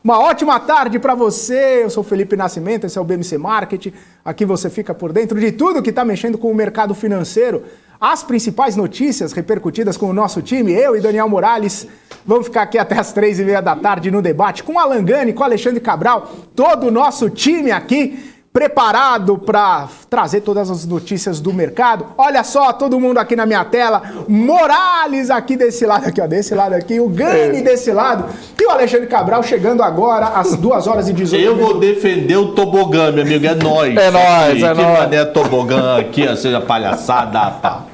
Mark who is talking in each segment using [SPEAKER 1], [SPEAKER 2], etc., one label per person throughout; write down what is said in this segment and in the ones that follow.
[SPEAKER 1] Uma ótima tarde para você. Eu sou Felipe Nascimento, esse é o BMC Market. Aqui você fica por dentro de tudo que está mexendo com o mercado financeiro. As principais notícias repercutidas com o nosso time, eu e Daniel Morales, vamos ficar aqui até as 3h30 da tarde no debate com Alan Gani, com Alexandre Cabral, todo o nosso time aqui preparado para trazer todas as notícias do mercado. Olha só, todo mundo aqui na minha tela, Morales aqui desse lado aqui, ó, desse lado aqui, o Gani desse lado e o Alexandre Cabral chegando agora às 2h18.
[SPEAKER 2] Eu vou defender o tobogã, meu amigo, é nóis.
[SPEAKER 3] É nóis, é nóis.
[SPEAKER 2] Que mané tobogã aqui, ó, seja palhaçada, rapaz.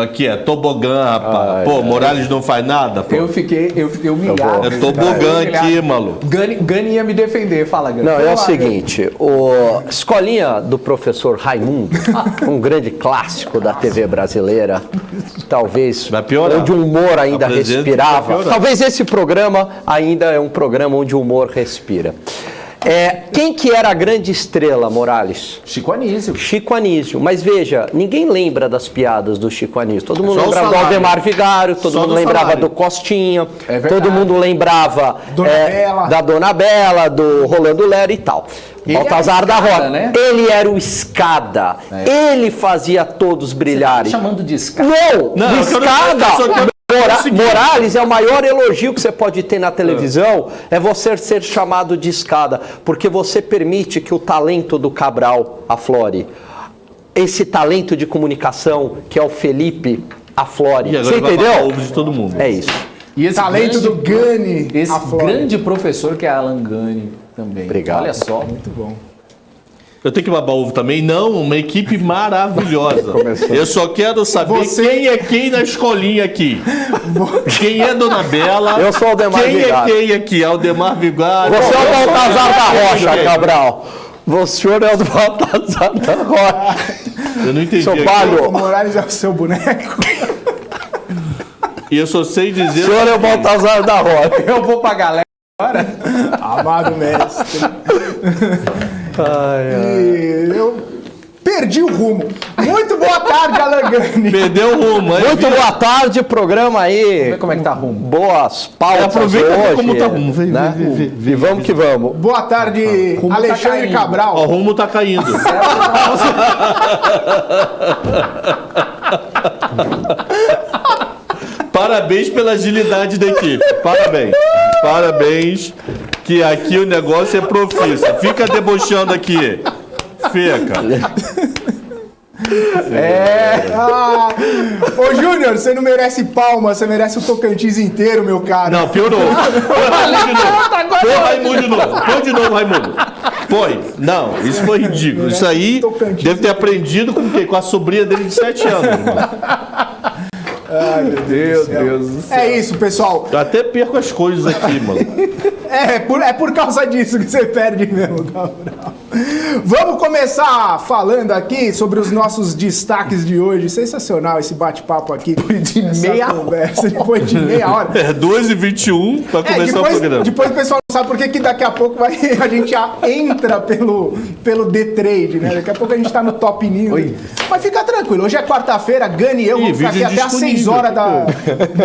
[SPEAKER 2] Aqui é tobogã, rapaz. Pô, Morales não faz nada, pô.
[SPEAKER 4] Eu fiquei humilhado.
[SPEAKER 2] É tobogã aqui, maluco.
[SPEAKER 4] Gani ia me defender, fala, Gani.
[SPEAKER 3] Não, é o seguinte, Escolinha do Professor Raimundo, um grande clássico da TV brasileira, talvez onde o humor ainda respirava. Talvez esse programa ainda é um programa onde o humor respira. Quem que era a grande estrela, Morales?
[SPEAKER 4] Chico Anísio.
[SPEAKER 3] Chico Anísio. Mas veja, ninguém lembra das piadas do Chico Anísio. Todo mundo lembrava do Aldemar Vigário, todo mundo lembrava do Costinha, todo mundo lembrava da Dona Bela, do Rolando Lero e tal. Baltazar da Roça. Né? Ele era o escada. Ele fazia todos brilharem.
[SPEAKER 4] Você tá chamando de escada?
[SPEAKER 3] Não, escada. Morales, é o maior elogio que você pode ter na televisão, é você ser chamado de escada, porque você permite que o talento do Cabral aflore. Esse talento de comunicação, que é o Felipe, aflore. Você entendeu?
[SPEAKER 2] De todo mundo.
[SPEAKER 3] É isso.
[SPEAKER 4] E esse
[SPEAKER 1] talento do Gani,
[SPEAKER 4] esse grande professor que é Alan Gani também.
[SPEAKER 3] Obrigado.
[SPEAKER 4] Olha só.
[SPEAKER 1] Muito bom.
[SPEAKER 2] Eu tenho que babar ovo também? Não, uma equipe maravilhosa. Eu só quero saber quem é quem na escolinha aqui. Quem é Dona Bela?
[SPEAKER 3] Eu sou o Aldemar Vigário.
[SPEAKER 2] Quem é quem aqui? Aldemar Vigário.
[SPEAKER 3] Você é o Baltazar da Rocha, Cabral. Você é o Baltazar da Rocha.
[SPEAKER 2] Eu não entendi.
[SPEAKER 3] Seu palho.
[SPEAKER 1] O Morales é o seu boneco.
[SPEAKER 2] E eu só sei dizer...
[SPEAKER 3] O senhor é o Baltazar da Rocha.
[SPEAKER 4] Eu vou pra galera agora.
[SPEAKER 1] Amado mestre. Eu perdi o rumo. Muito boa tarde, Alan Gani.
[SPEAKER 2] Perdeu o rumo, hein?
[SPEAKER 3] Muito boa tarde, programa aí.
[SPEAKER 4] Vamos ver como é que tá rumo.
[SPEAKER 3] Boas pautas
[SPEAKER 2] aproveita
[SPEAKER 3] hoje.
[SPEAKER 2] como tá rumo.
[SPEAKER 3] E vamos que vamos.
[SPEAKER 1] Boa tarde, Alexandre Cabral.
[SPEAKER 2] O rumo tá caindo. Parabéns pela agilidade da equipe. Parabéns. Que aqui o negócio é profissa. Fica debochando aqui. Fica.
[SPEAKER 1] Ô, Júnior, você não merece palma, você merece o Tocantins inteiro, meu cara.
[SPEAKER 2] Não, piorou. Põe de novo, Raimundo. Põe. Não, isso foi ridículo. Isso aí deve ter aprendido com o quê? Com a sobrinha dele de 7 anos.
[SPEAKER 1] Ai, meu Deus do céu. É isso, pessoal.
[SPEAKER 2] Eu até perco as coisas aqui, mano.
[SPEAKER 1] É por causa disso que você perde mesmo, Cabral. Vamos começar falando aqui sobre os nossos destaques de hoje. Sensacional esse bate-papo aqui. Depois de meia hora.
[SPEAKER 2] 2h21 para começar o programa.
[SPEAKER 1] Depois o pessoal não sabe por que daqui a pouco a gente já entra pelo D-Trade, né? Daqui a pouco a gente tá no Top News. Mas fica tranquilo, hoje é quarta-feira, Gani e eu vamos ficar aqui até às 6h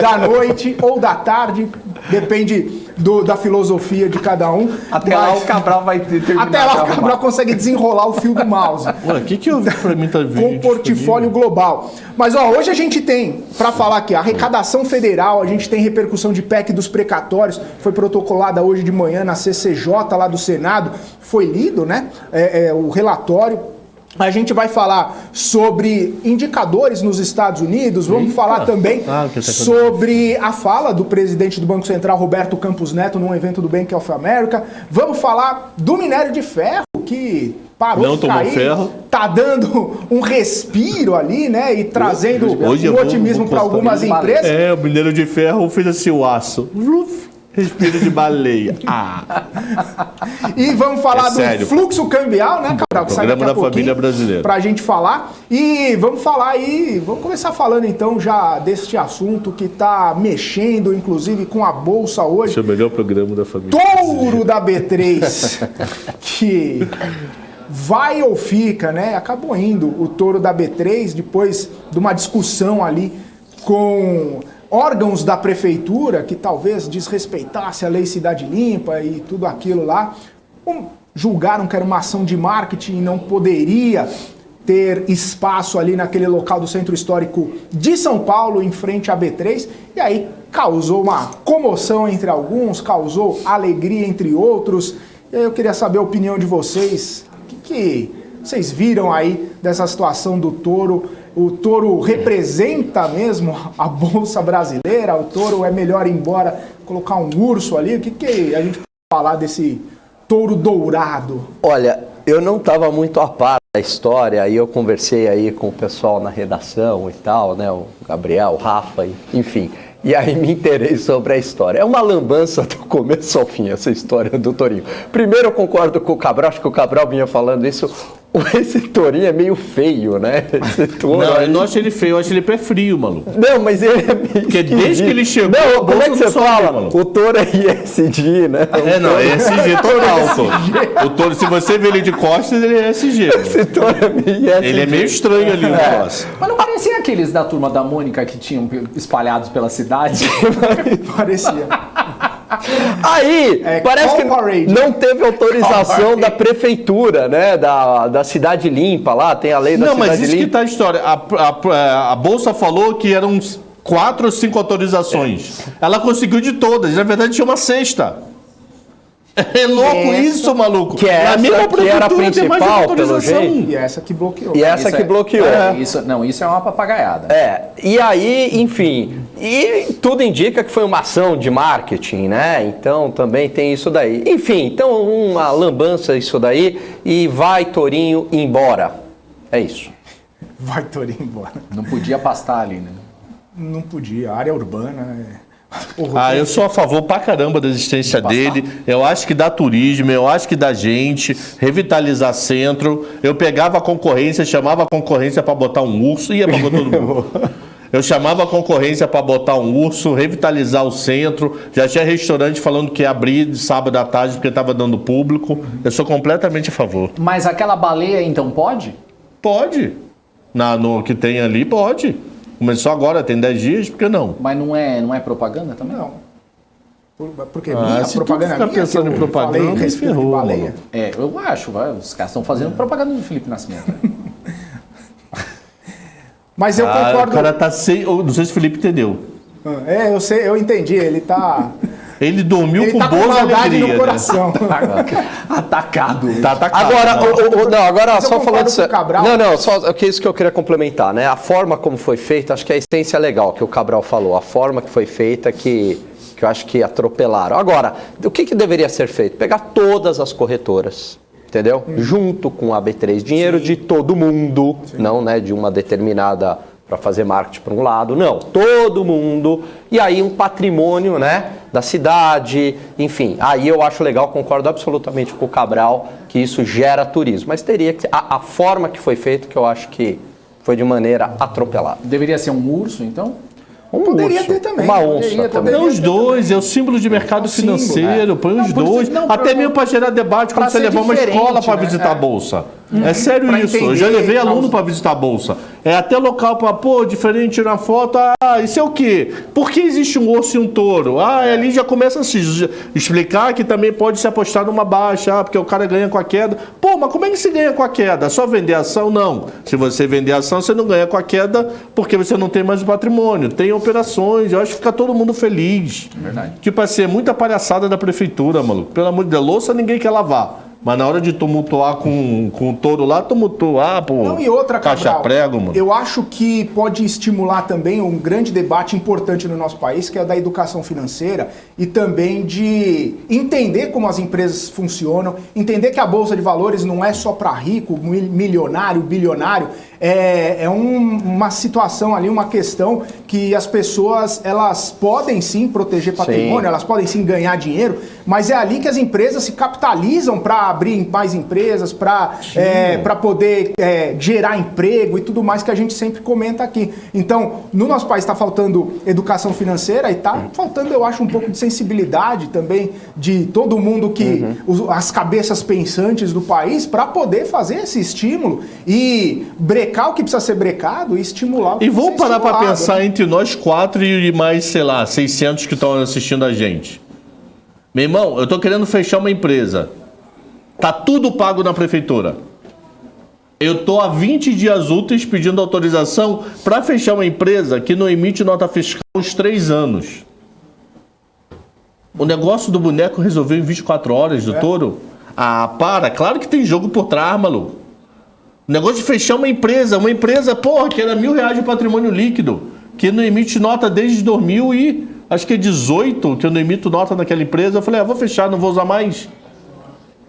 [SPEAKER 1] da noite ou da tarde, depende da filosofia de cada um.
[SPEAKER 4] Até lá o Cabral vai terminar.
[SPEAKER 1] Até lá o Cabral consegue desenrolar o fio do mouse.
[SPEAKER 2] Ué, o que eu vi pra mim tá vindo?
[SPEAKER 1] Com portfólio global. Mas ó, hoje a gente tem, para falar aqui, a arrecadação federal, a gente tem repercussão de PEC dos precatórios, foi protocolada hoje de manhã na CCJ lá do Senado, foi lido, né? O relatório. A gente vai falar sobre indicadores nos Estados Unidos, vamos falar também sobre a fala do presidente do Banco Central, Roberto Campos Neto, num evento do Bank of America. Vamos falar do minério de ferro, que parou de cair, ferro. Tá dando um respiro ali, né, e trazendo um otimismo para algumas empresas.
[SPEAKER 2] O minério de ferro fez assim o aço. Respiro de baleia.
[SPEAKER 1] E vamos falar do fluxo cambial, né, Cabral? Que
[SPEAKER 2] programa da família brasileira.
[SPEAKER 1] Pra gente falar. E vamos falar aí, vamos começar falando então já deste assunto que tá mexendo, inclusive, com a Bolsa hoje.
[SPEAKER 2] Esse é o melhor programa da família
[SPEAKER 1] Touro da B3, que vai ou fica, né? Acabou indo o Touro da B3 depois de uma discussão ali com órgãos da prefeitura, que talvez desrespeitasse a lei Cidade Limpa e tudo aquilo lá, julgaram que era uma ação de marketing e não poderia ter espaço ali naquele local do Centro Histórico de São Paulo, em frente à B3, e aí causou uma comoção entre alguns, causou alegria entre outros. E aí eu queria saber a opinião de vocês, o que vocês viram aí dessa situação do touro? O touro representa mesmo a Bolsa Brasileira? O touro é melhor ir embora, colocar um urso ali? O que a gente pode falar desse touro dourado?
[SPEAKER 3] Olha, eu não estava muito a par da história, aí eu conversei aí com o pessoal na redação e tal, né, o Gabriel, o Rafa, enfim, e aí me inteirei sobre a história. É uma lambança do começo ao fim essa história do tourinho. Primeiro eu concordo com o Cabral, acho que o Cabral vinha falando isso, esse tourinho é meio feio, né? Esse touro
[SPEAKER 2] não,
[SPEAKER 3] aí...
[SPEAKER 2] eu não acho ele feio, eu acho ele pé frio, maluco.
[SPEAKER 3] Não, mas ele é meio
[SPEAKER 2] Porque desde que ele chegou...
[SPEAKER 3] Não, como é que você fala? O touro é ISG, né?
[SPEAKER 2] Não, é SG total, pô. O touro, se você vê ele de costas, ele é SG.
[SPEAKER 3] Esse touro é meio ISG.
[SPEAKER 2] Ele é meio estranho ali o negócio.
[SPEAKER 4] Mas não parecia aqueles da Turma da Mônica que tinham espalhados pela cidade?
[SPEAKER 1] Parecia.
[SPEAKER 3] Aí, parece que não teve autorização da prefeitura, né? Da Cidade Limpa lá, tem a lei da Cidade Limpa.
[SPEAKER 2] Não, mas isso que tá a história. A Bolsa falou que eram 4 ou 5 autorizações. Ela conseguiu de todas. Na verdade, tinha uma sexta. É louco isso, maluco.
[SPEAKER 3] Que é essa que era a principal, pelo jeito.
[SPEAKER 1] E essa que bloqueou.
[SPEAKER 3] E essa que bloqueou.
[SPEAKER 4] Isso é uma papagaiada.
[SPEAKER 3] E aí, enfim, e tudo indica que foi uma ação de marketing, né? Então também tem isso daí. Enfim, então uma lambança isso daí e vai tourinho embora. É isso.
[SPEAKER 1] Vai tourinho embora.
[SPEAKER 4] Não podia pastar ali, né?
[SPEAKER 1] Não podia. A área urbana
[SPEAKER 2] eu sou a favor pra caramba da existência dele. Eu acho que dá turismo, eu acho que dá gente, revitalizar centro. Eu pegava a concorrência, chamava a concorrência pra botar um urso e ia pra todo mundo. Eu chamava a concorrência para botar um urso, revitalizar o centro. Já tinha restaurante falando que ia abrir de sábado à tarde porque estava dando público. Eu sou completamente a favor.
[SPEAKER 4] Mas aquela baleia então pode?
[SPEAKER 2] Pode. No que tem ali, pode. Começou agora, tem 10 dias, por que não?
[SPEAKER 4] Mas não é propaganda também?
[SPEAKER 1] Não. Porque a
[SPEAKER 2] se
[SPEAKER 1] propaganda
[SPEAKER 2] tu ficar pensando em propaganda, ferrou,
[SPEAKER 1] baleia.
[SPEAKER 4] Eu acho, os caras estão fazendo propaganda do Felipe Nascimento.
[SPEAKER 1] Mas eu concordo.
[SPEAKER 2] O cara tá sem. Não sei se o Felipe entendeu.
[SPEAKER 1] Eu sei, eu entendi. Ele tá.
[SPEAKER 2] Ele dormiu com boa alegria,
[SPEAKER 1] no coração.
[SPEAKER 2] Né?
[SPEAKER 4] Atacado.
[SPEAKER 2] Tá atacado.
[SPEAKER 3] Agora só falando disso.
[SPEAKER 1] Cabral.
[SPEAKER 3] Só que é isso que eu queria complementar, né? A forma como foi feita, acho que a essência é legal que o Cabral falou. A forma que foi feita que eu acho que atropelaram. Agora, o que deveria ser feito? Pegar todas as corretoras, entendeu? Junto com a B3, dinheiro de todo mundo, não, né, de uma determinada para fazer marketing para um lado, não, todo mundo, e aí um patrimônio, né, da cidade, enfim, aí eu acho legal, concordo absolutamente com o Cabral, que isso gera turismo, mas teria que, a forma que foi feito, que eu acho que foi de maneira atropelada.
[SPEAKER 4] Deveria ser um urso, então?
[SPEAKER 1] Poderia ter também.
[SPEAKER 3] Uma onça.
[SPEAKER 2] Não, os dois, é o símbolo de mercado financeiro, põe os dois. Até mesmo para gerar debate quando você levar uma escola para visitar a Bolsa. É sério isso, eu já levei aluno para visitar a Bolsa. É até local para, diferente, tirar foto. Isso é o quê? Por que existe um urso e um touro? Ali já começa a se explicar que também pode se apostar numa baixa, porque o cara ganha com a queda. Mas como é que se ganha com a queda? Só vender ação? Não. Se você vender ação, você não ganha com a queda porque você não tem mais o patrimônio. Tem operações, eu acho que fica todo mundo feliz.
[SPEAKER 4] Verdade.
[SPEAKER 2] Tipo assim, é muita palhaçada da prefeitura, maluco. Pelo amor de Deus, louça ninguém quer lavar. Mas na hora de tumultuar com o touro lá, tumultuar,
[SPEAKER 1] Não, e outra,
[SPEAKER 2] caixa
[SPEAKER 1] Cabral,
[SPEAKER 2] prego, mano.
[SPEAKER 1] Eu acho que pode estimular também um grande debate importante no nosso país, que é o da educação financeira e também de entender como as empresas funcionam, entender que a Bolsa de Valores não é só para rico, milionário, bilionário, é uma situação ali, uma questão que as pessoas, elas podem sim proteger patrimônio, elas podem sim ganhar dinheiro, mas é ali que as empresas se capitalizam para abrir mais empresas, para poder gerar emprego e tudo mais que a gente sempre comenta aqui. Então, no nosso país está faltando educação financeira e está faltando, eu acho, um pouco de sensibilidade também de todo mundo que as cabeças pensantes do país para poder fazer esse estímulo e brecar o que precisa ser brecado e estimular o que
[SPEAKER 2] E vamos parar para pensar,
[SPEAKER 1] né?
[SPEAKER 2] entre nós 4 e mais, sei lá, 600 que estão assistindo a gente. Meu irmão, eu tô querendo fechar uma empresa. Tá tudo pago na prefeitura. Eu tô há 20 dias úteis pedindo autorização para fechar uma empresa que não emite nota fiscal há uns 3 anos. O negócio do boneco resolveu em 24 horas, doutor? Ah, para. Claro que tem jogo por trás, maluco. O negócio de fechar uma empresa, porra, que era R$1.000 de patrimônio líquido, que não emite nota desde 2018, que eu não emito nota naquela empresa. Eu falei, vou fechar, não vou usar mais.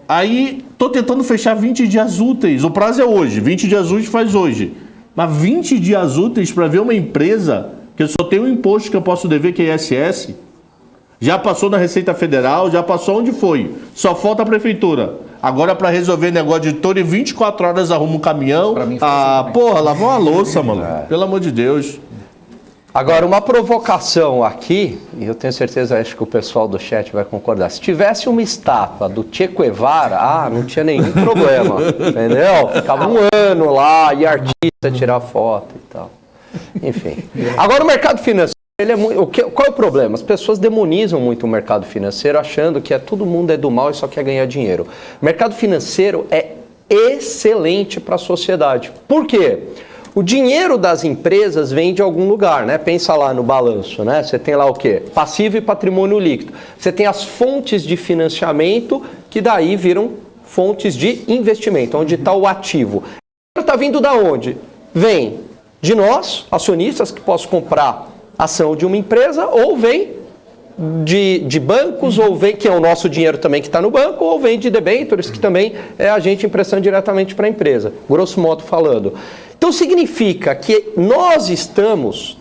[SPEAKER 2] Aí, tô tentando fechar 20 dias úteis. O prazo é hoje, 20 dias úteis faz hoje. Mas 20 dias úteis para ver uma empresa que só tem um imposto que eu posso dever, que é ISS. Já passou na Receita Federal, já passou onde foi. Só falta a prefeitura. Agora, para resolver negócio de todo, em 24 horas arruma um caminhão. Porra, lavar uma louça, mano. Pelo amor de Deus.
[SPEAKER 3] Agora, uma provocação aqui, e eu tenho certeza, acho que o pessoal do chat vai concordar. Se tivesse uma estátua do Che Guevara, não tinha nenhum problema, entendeu? Ficava um ano lá, e artista tirar foto e tal. Enfim. Agora, o mercado financeiro, qual é o problema? As pessoas demonizam muito o mercado financeiro, achando que todo mundo é do mal e só quer ganhar dinheiro. O mercado financeiro é excelente para a sociedade. Por quê? O dinheiro das empresas vem de algum lugar, né? Pensa lá no balanço, né? Você tem lá o quê? Passivo e patrimônio líquido. Você tem as fontes de financiamento, que daí viram fontes de investimento, onde está o ativo. Está vindo da onde? Vem de nós, acionistas, que posso comprar ação de uma empresa, ou vem de bancos, ou vem, que é o nosso dinheiro também que está no banco, ou vem de debêntures, que também é a gente emprestando diretamente para a empresa, grosso modo falando. Então significa que nós estamos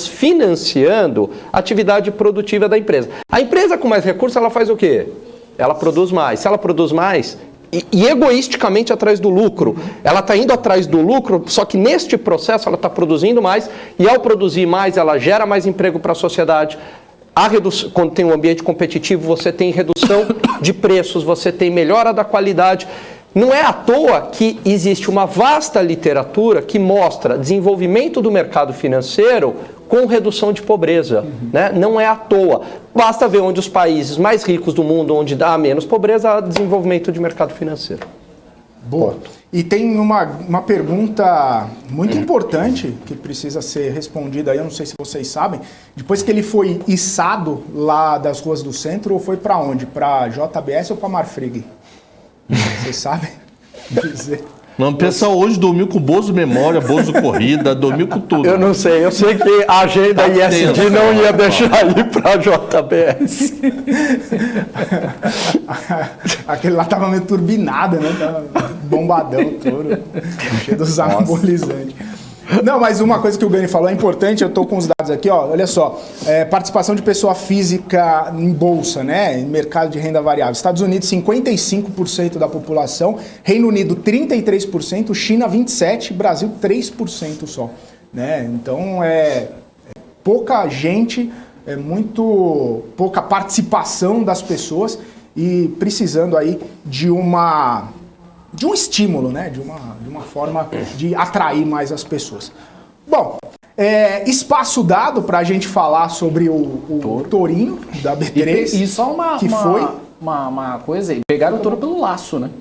[SPEAKER 3] financiando a atividade produtiva da empresa. A empresa com mais recursos, ela faz o quê? Ela produz mais. Se ela produz mais, e egoisticamente atrás do lucro, ela está indo atrás do lucro, só que neste processo ela está produzindo mais, e ao produzir mais, ela gera mais emprego para a sociedade. Quando tem um ambiente competitivo, você tem redução de preços, você tem melhora da qualidade. Não é à toa que existe uma vasta literatura que mostra desenvolvimento do mercado financeiro com redução de pobreza. Né? Não é à toa. Basta ver onde os países mais ricos do mundo, onde dá menos pobreza, há desenvolvimento de mercado financeiro.
[SPEAKER 1] Boa. E tem uma pergunta muito importante que precisa ser respondida aí, eu não sei se vocês sabem. Depois que ele foi içado lá das ruas do centro, ou foi para onde? Para JBS ou para Marfrig? Vocês sabem dizer?
[SPEAKER 2] Não, o pessoal hoje dormiu com Bozo Memória, Bozo Corrida, dormiu com tudo.
[SPEAKER 3] Eu não sei, eu sei que a agenda ISD não ia deixar ir para JBS.
[SPEAKER 1] Aquele lá tava meio turbinado, né? Tava bombadão todo, cheio dos anabolizantes. Não, mas uma coisa que o Gani falou é importante, eu estou com os dados aqui, ó, olha só, participação de pessoa física em bolsa, né, em mercado de renda variável. Estados Unidos, 55% da população, Reino Unido, 33%, China, 27%, Brasil, 3% só, né, então pouca gente, muito pouca participação das pessoas e precisando aí de um estímulo, né? De uma forma de atrair mais as pessoas. Bom, espaço dado para a gente falar sobre o Tourinho da B3.
[SPEAKER 4] E só uma coisa aí, pegaram o touro pelo laço, né?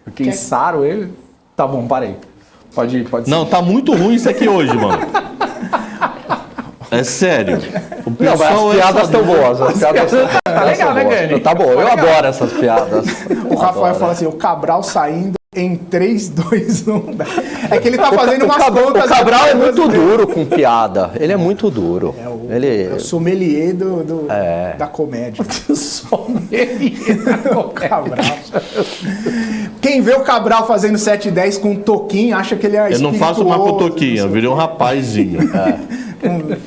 [SPEAKER 4] Porque içaram ele. Tá bom, parei. Pode
[SPEAKER 2] Não, tá muito ruim isso aqui hoje, mano. É sério. O
[SPEAKER 3] pessoal, não, mas as piadas estão boas. As piadas
[SPEAKER 4] tá legal, né, Gani?
[SPEAKER 3] Tá bom, eu adoro essas piadas.
[SPEAKER 1] O Rafael fala assim, o Cabral saindo em 3, 2, 1. É que ele tá fazendo umas contas.
[SPEAKER 3] O Cabral é muito duro com piada. Ele é muito duro.
[SPEAKER 1] É o sommelier da comédia.
[SPEAKER 4] Sommelier
[SPEAKER 1] do Cabral. Quem vê o Cabral fazendo 7 e 10 com um toquinho, acha que ele é espirituoso.
[SPEAKER 2] Eu não faço mais com toquinho, eu virei um rapazinho.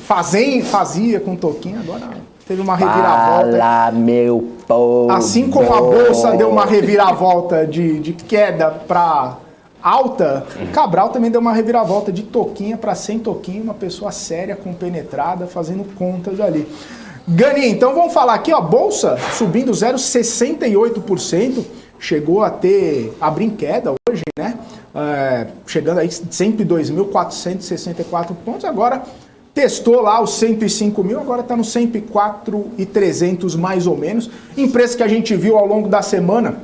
[SPEAKER 1] Fazia com toquinho, agora teve uma reviravolta.
[SPEAKER 3] Fala, meu povo.
[SPEAKER 1] Assim como a Bolsa deu uma reviravolta de queda para alta, Cabral também deu uma reviravolta de toquinha para sem toquinha, uma pessoa séria, compenetrada, fazendo contas ali. Gani, então vamos falar aqui, ó, Bolsa subindo 0,68%, chegou a abrir em queda hoje, né? Chegando aí 102.464 pontos, agora testou lá os 105 mil, agora está no 104.300 mais ou menos. Empresa que a gente viu ao longo da semana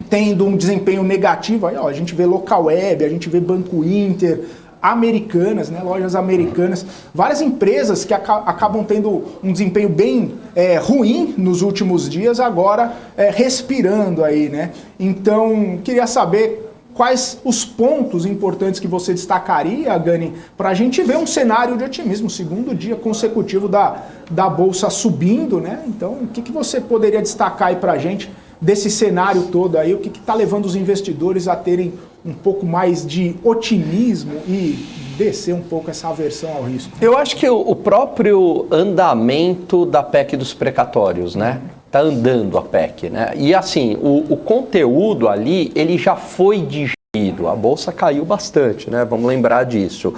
[SPEAKER 1] tendo um desempenho negativo, aí, ó, a gente vê Localweb, a gente vê Banco Inter, Americanas, né, lojas americanas, várias empresas que acabam tendo um desempenho bem ruim nos últimos dias, agora respirando aí, né? Então, queria saber quais os pontos importantes que você destacaria, Gani, para a gente ver um cenário de otimismo, segundo dia consecutivo da Bolsa subindo, né? Então, o que você poderia destacar aí para a gente desse cenário todo aí, o que está levando os investidores a terem um pouco mais de otimismo e descer um pouco essa aversão ao risco?
[SPEAKER 3] Eu acho que o próprio andamento da PEC dos precatórios, né? Tá andando a PEC, né? E assim, o conteúdo ali, ele já foi digerido. A Bolsa caiu bastante, né? Vamos lembrar disso.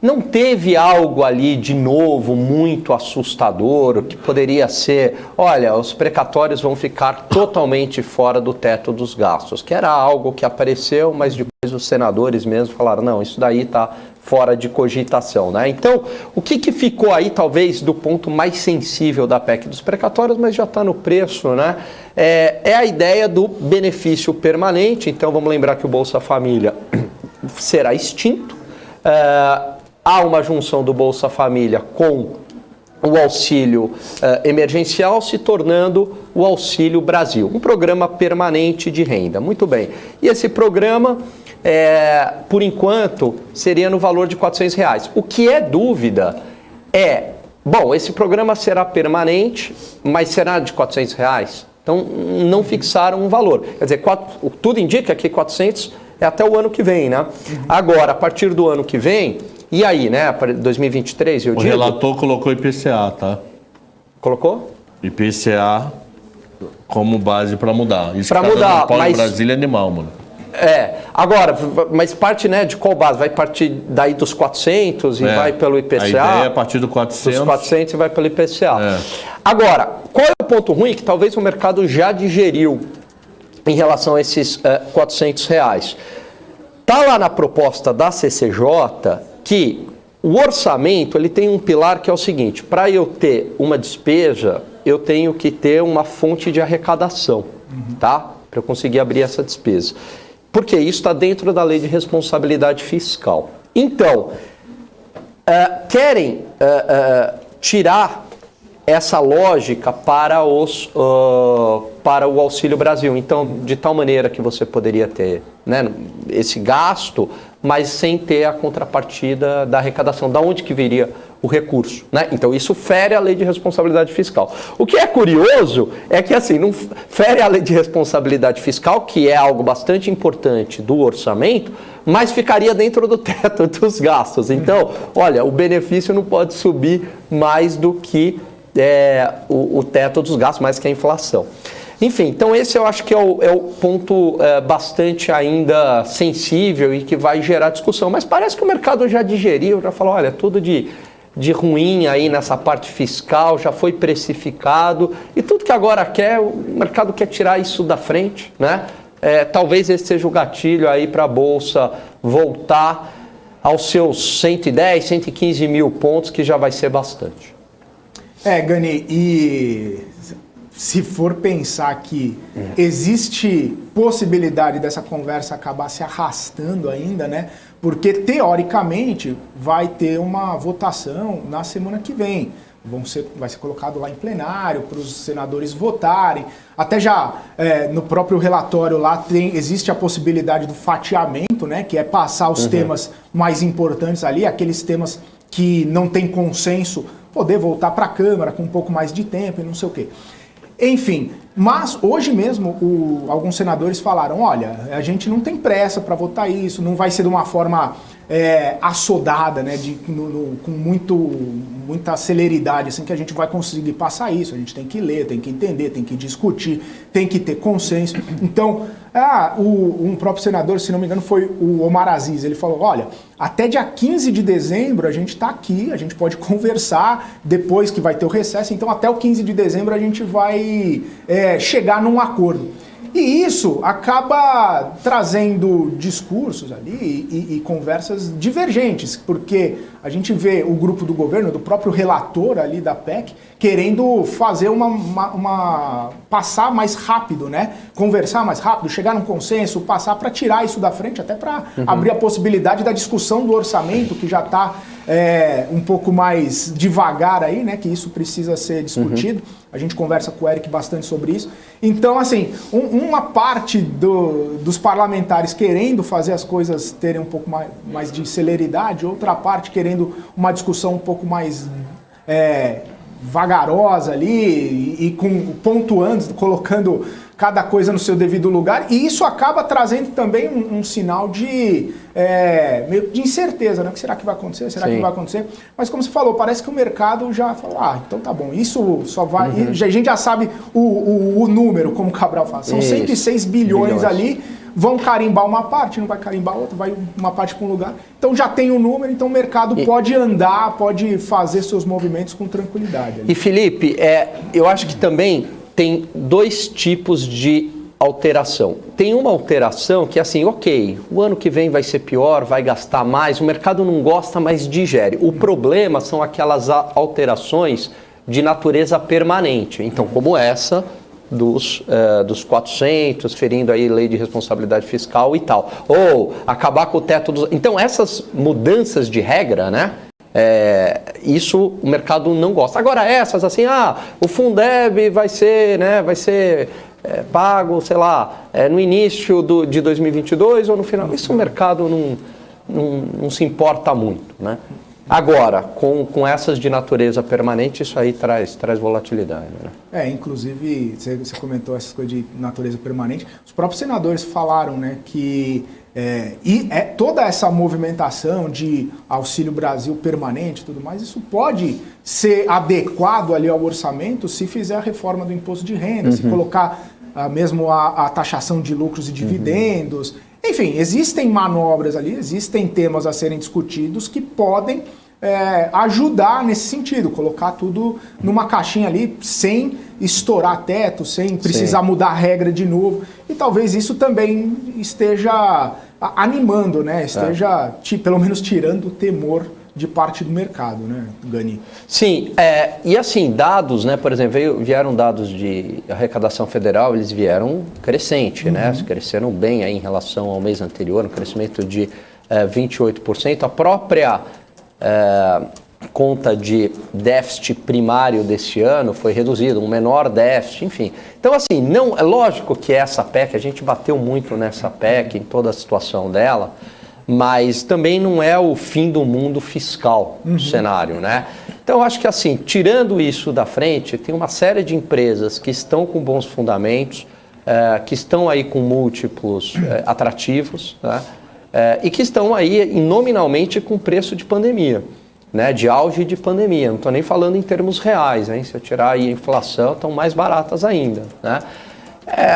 [SPEAKER 3] Não teve algo ali de novo muito assustador, que poderia ser, olha, os precatórios vão ficar totalmente fora do teto dos gastos, que era algo que apareceu, mas depois os senadores mesmo falaram, não, isso daí está fora de cogitação, né? Então, o que ficou aí, talvez, do ponto mais sensível da PEC dos precatórios, mas já está no preço, né? É a ideia do benefício permanente. Então, vamos lembrar que o Bolsa Família será extinto. Há uma junção do Bolsa Família com o auxílio emergencial, se tornando o Auxílio Brasil, um programa permanente de renda. Muito bem. E esse programa, por enquanto, seria no valor de R$400. O que é dúvida bom, esse programa será permanente, mas será de R$400? Então, não fixaram um valor. Quer dizer, tudo indica que 400 é até o ano que vem, né? Agora, a partir do ano que vem, e aí, né, para 2023, eu digo...
[SPEAKER 2] O relator colocou IPCA, tá?
[SPEAKER 3] Colocou?
[SPEAKER 2] IPCA como base para mudar. Isso
[SPEAKER 3] para mudar,
[SPEAKER 2] mas... Brasília é animal, mano.
[SPEAKER 3] Agora, mas parte, né, de qual base? Vai partir daí dos 400 e vai pelo IPCA?
[SPEAKER 2] A ideia é a partir do 400.
[SPEAKER 3] Dos 400 e vai pelo IPCA. Agora, qual é o ponto ruim que talvez o mercado já digeriu em relação a esses R$400? Está lá na proposta da CCJ que o orçamento ele tem um pilar que é o seguinte: para eu ter uma despesa, eu tenho que ter uma fonte de arrecadação, tá? Para eu conseguir abrir essa despesa. Porque isso está dentro da lei de responsabilidade fiscal. Então, querem tirar essa lógica para o Auxílio Brasil. Então, de tal maneira que você poderia ter, né, esse gasto, mas sem ter a contrapartida da arrecadação. Da onde que viria o recurso, né? Então, isso fere a lei de responsabilidade fiscal. O que é curioso é que, assim, não fere a lei de responsabilidade fiscal, que é algo bastante importante do orçamento, mas ficaria dentro do teto dos gastos. Então, olha, o benefício não pode subir mais do que o teto dos gastos, mais que a inflação. Enfim, então esse eu acho que é o ponto bastante ainda sensível e que vai gerar discussão. Mas parece que o mercado já digeriu, já falou, olha, tudo de ruim aí nessa parte fiscal já foi precificado e tudo que agora o mercado quer tirar isso da frente, né? Talvez esse seja o gatilho aí para a Bolsa voltar aos seus 110, 115 mil pontos, que já vai ser bastante.
[SPEAKER 1] Gani, e se for pensar que existe possibilidade dessa conversa acabar se arrastando ainda, né? Porque, teoricamente, vai ter uma votação na semana que vem. Vai ser colocado lá em plenário para os senadores votarem. Até já no próprio relatório lá existe a possibilidade do fatiamento, né? Que é passar os temas mais importantes ali, aqueles temas que não tem consenso, poder voltar para a Câmara com um pouco mais de tempo e não sei o quê. Enfim, mas hoje mesmo alguns senadores falaram, olha, a gente não tem pressa para votar isso, não vai ser de uma forma assodada, né, com muita celeridade, assim, que a gente vai conseguir passar isso. A gente tem que ler, tem que entender, tem que discutir, tem que ter consenso. Então, um próprio senador, se não me engano, foi o Omar Aziz, ele falou, olha, até dia 15 de dezembro a gente está aqui, a gente pode conversar depois que vai ter o recesso, então até o 15 de dezembro a gente vai chegar num acordo. E isso acaba trazendo discursos ali e conversas divergentes, porque a gente vê o grupo do governo, do próprio relator ali da PEC, querendo fazer passar mais rápido, né? Conversar mais rápido, chegar num consenso, passar para tirar isso da frente, até para abrir a possibilidade da discussão do orçamento, que já está um pouco mais devagar aí, né? Que isso precisa ser discutido. A gente conversa com o Eric bastante sobre isso. Então, assim, uma parte dos parlamentares querendo fazer as coisas terem um pouco mais de celeridade, outra parte querendo uma discussão um pouco mais vagarosa ali e pontuando, colocando cada coisa no seu devido lugar, e isso acaba trazendo também um sinal de meio de incerteza, né? O que será que vai acontecer? Será que não vai acontecer? Mas como você falou, parece que o mercado já falou, então tá bom, isso só vai... A gente já sabe o número, como o Cabral fala, são 106 bilhões ali, vão carimbar uma parte, não vai carimbar outra, vai uma parte para um lugar. Então já tem o número, então o mercado pode andar, pode fazer seus movimentos com tranquilidade. Ali.
[SPEAKER 3] E Felipe, eu acho que também tem dois tipos de alteração. Tem uma alteração que é assim, ok, o ano que vem vai ser pior, vai gastar mais, o mercado não gosta, mas digere. O problema são aquelas alterações de natureza permanente. Então, como essa dos 400, ferindo aí lei de responsabilidade fiscal e tal. Ou acabar com o teto dos... Então, essas mudanças de regra, né? Isso o mercado não gosta. Agora essas assim, o Fundeb vai ser pago, sei lá, no início de 2022 ou no final. Isso o mercado não se importa muito, né? Agora, com essas de natureza permanente, isso aí traz volatilidade, né?
[SPEAKER 1] Inclusive, você comentou essas coisas de natureza permanente. Os próprios senadores falaram, né, que toda essa movimentação de Auxílio Brasil permanente e tudo mais, isso pode ser adequado ali ao orçamento se fizer a reforma do imposto de renda, se colocar mesmo a taxação de lucros e dividendos. Enfim, existem manobras ali, existem temas a serem discutidos que podem ajudar nesse sentido, colocar tudo numa caixinha ali, sem estourar teto, sem precisar mudar a regra de novo. E talvez isso também esteja animando, né? Esteja pelo menos tirando o temor de parte do mercado, né, Gani?
[SPEAKER 3] Sim, e assim, dados, né, por exemplo, vieram dados de arrecadação federal, eles vieram crescente, né, cresceram bem aí em relação ao mês anterior, um crescimento de 28%, a própria conta de déficit primário deste ano foi reduzida, um menor déficit, enfim. Então, assim, não é lógico que essa PEC, a gente bateu muito nessa PEC, em toda a situação dela, mas também não é o fim do mundo fiscal o cenário, né? Então, acho que assim, tirando isso da frente, tem uma série de empresas que estão com bons fundamentos, que estão aí com múltiplos atrativos, né? E que estão aí nominalmente com preço de pandemia, né? De auge de pandemia. Não estou nem falando em termos reais, hein? Se eu tirar aí a inflação, estão mais baratas ainda, né?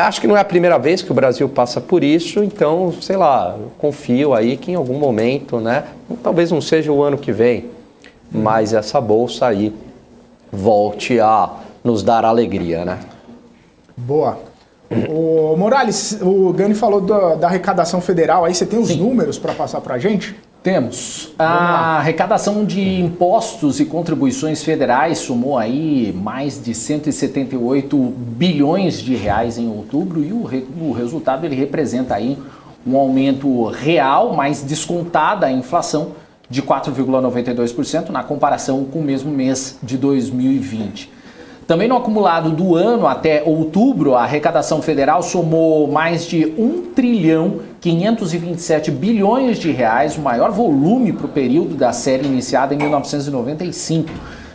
[SPEAKER 3] Acho que não é a primeira vez que o Brasil passa por isso, então, sei lá, eu confio aí que em algum momento, né, talvez não seja o ano que vem, mas essa bolsa aí volte a nos dar alegria, né?
[SPEAKER 1] Boa. O Morales, o Gani falou da arrecadação federal, aí você tem os números para passar para a gente?
[SPEAKER 4] Temos. A arrecadação de impostos e contribuições federais somou aí mais de 178 bilhões de reais em outubro e o resultado ele representa aí um aumento real, mais descontada a inflação de 4,92% na comparação com o mesmo mês de 2020. Também no acumulado do ano até outubro, a arrecadação federal somou mais de 1,527 bilhões de reais, o maior volume para o período da série iniciada em 1995.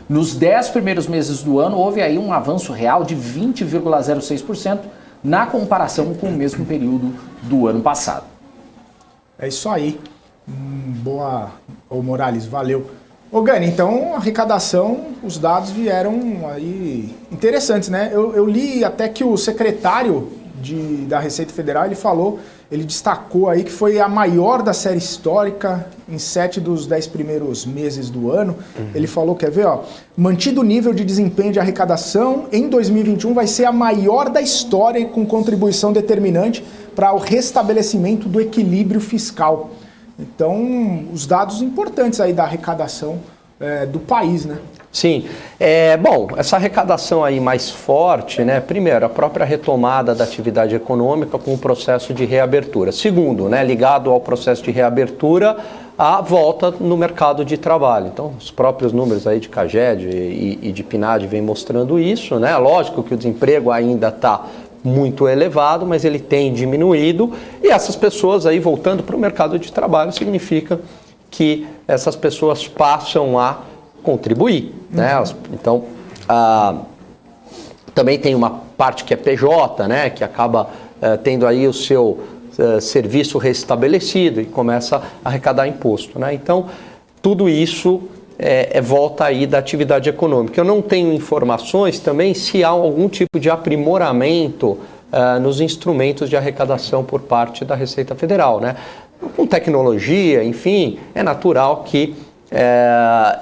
[SPEAKER 4] Nos 10 primeiros meses do ano, houve aí um avanço real de 20,06% na comparação com o mesmo período do ano passado.
[SPEAKER 1] É isso aí. Boa, ô Morales, valeu. Ô Gani, então a arrecadação, os dados vieram aí interessantes, né? Eu li até que o secretário da Receita Federal, ele destacou aí que foi a maior da série histórica em 7 dos 10 primeiros meses do ano. Ele falou, quer ver, ó, mantido o nível de desempenho de arrecadação em 2021 vai ser a maior da história com contribuição determinante para o restabelecimento do equilíbrio fiscal. Então, os dados importantes aí da arrecadação do país, né?
[SPEAKER 3] Sim. Bom, essa arrecadação aí mais forte, né? Primeiro, a própria retomada da atividade econômica com o processo de reabertura. Segundo, né, ligado ao processo de reabertura, a volta no mercado de trabalho. Então, os próprios números aí de CAGED e de PNAD vêm mostrando isso, né? Lógico que o desemprego ainda está muito elevado, mas ele tem diminuído, e essas pessoas aí voltando para o mercado de trabalho significa que essas pessoas passam a contribuir, né? Então, também tem uma parte que é PJ, né? Que acaba tendo aí o seu serviço restabelecido e começa a arrecadar imposto, né? Então, tudo isso volta aí da atividade econômica. Eu não tenho informações também se há algum tipo de aprimoramento nos instrumentos de arrecadação por parte da Receita Federal, né? Com tecnologia, enfim, é natural que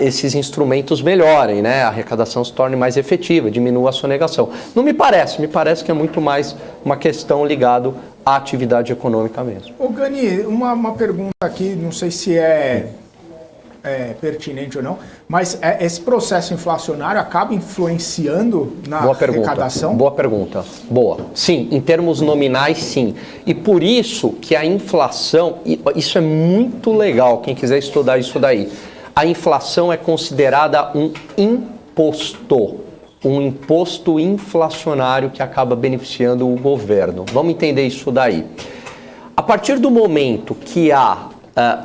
[SPEAKER 3] esses instrumentos melhorem, né? A arrecadação se torne mais efetiva, diminua a sonegação. Não me parece que é muito mais uma questão ligada à atividade econômica mesmo.
[SPEAKER 1] Ô Gani, uma pergunta aqui, não sei se é pertinente ou não, mas esse processo inflacionário acaba influenciando na arrecadação?
[SPEAKER 3] Boa pergunta. Boa. Sim, em termos nominais, sim. E por isso que a inflação, isso é muito legal, quem quiser estudar isso daí, a inflação é considerada um imposto inflacionário que acaba beneficiando o governo. Vamos entender isso daí. A partir do momento que há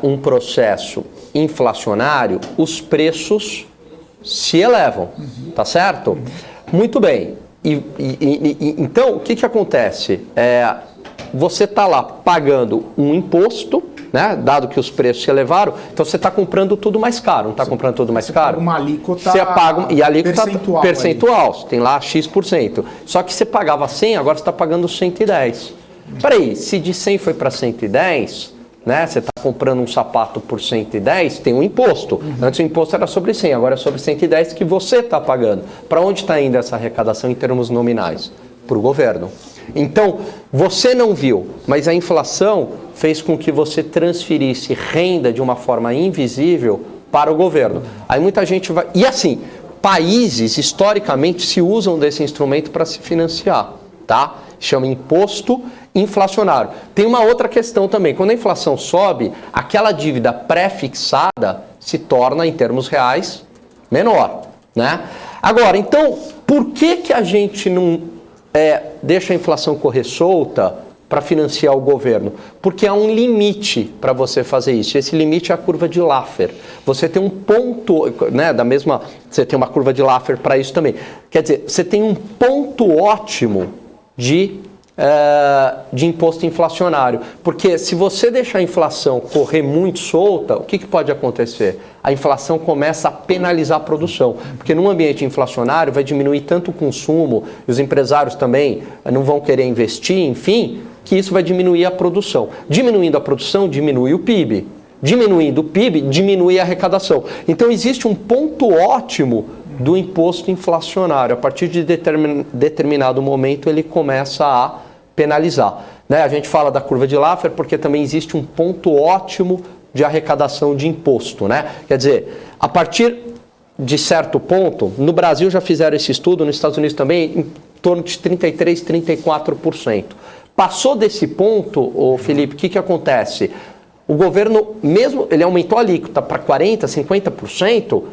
[SPEAKER 3] um processo inflacionário, os preços se elevam, tá certo? Muito bem. Então, o que acontece? Você está lá pagando um imposto, né? Dado que os preços se elevaram, então você está comprando tudo mais caro, não está comprando tudo mais caro?
[SPEAKER 1] Uma alíquota
[SPEAKER 3] e a alíquota percentual,
[SPEAKER 1] você
[SPEAKER 3] tem lá X%. Só que você pagava 100, agora você está pagando 110. Peraí, se de 100 foi para 110... né? Você está comprando um sapato por 110, tem um imposto. Antes o imposto era sobre 100, agora é sobre 110 que você está pagando. Para onde está indo essa arrecadação em termos nominais? Para o governo. Então, você não viu, mas a inflação fez com que você transferisse renda de uma forma invisível para o governo. Aí muita gente vai... E assim, países historicamente se usam desse instrumento para se financiar, tá? Chama imposto inflacionário. Tem uma outra questão também. Quando a inflação sobe, aquela dívida pré-fixada se torna, em termos reais, menor, né? Agora, então, por que a gente não deixa a inflação correr solta para financiar o governo? Porque há um limite para você fazer isso. Esse limite é a curva de Laffer. Você tem um ponto, né, você tem uma curva de Laffer para isso também. Quer dizer, você tem um ponto ótimo de imposto inflacionário. Porque se você deixar a inflação correr muito solta, o que pode acontecer? A inflação começa a penalizar a produção. Porque num ambiente inflacionário vai diminuir tanto o consumo, e os empresários também não vão querer investir, enfim, que isso vai diminuir a produção. Diminuindo a produção, diminui o PIB. Diminuindo o PIB, diminui a arrecadação. Então existe um ponto ótimo do imposto inflacionário. A partir de determinado momento ele começa a penalizar, né? A gente fala da curva de Laffer porque também existe um ponto ótimo de arrecadação de imposto, né? Quer dizer, a partir de certo ponto, no Brasil já fizeram esse estudo, nos Estados Unidos também, em torno de 33%, 34%. Passou desse ponto, Felipe, o que acontece? O governo, mesmo ele aumentou a alíquota para 40%, 50%,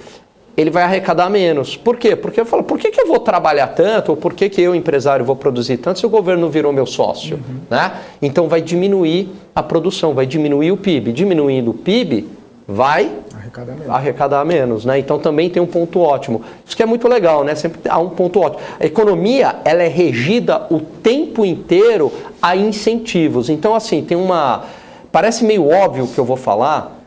[SPEAKER 3] ele vai arrecadar menos. Por quê? Porque eu falo, por que eu vou trabalhar tanto, ou por que eu, empresário, vou produzir tanto se o governo virou meu sócio? Né? Então vai diminuir a produção, vai diminuir o PIB. Diminuindo o PIB, vai arrecadar menos. Né? Então também tem um ponto ótimo. Isso que é muito legal, né? Sempre há um ponto ótimo. A economia, ela é regida o tempo inteiro a incentivos. Então assim, tem uma... Parece meio óbvio o que eu vou falar,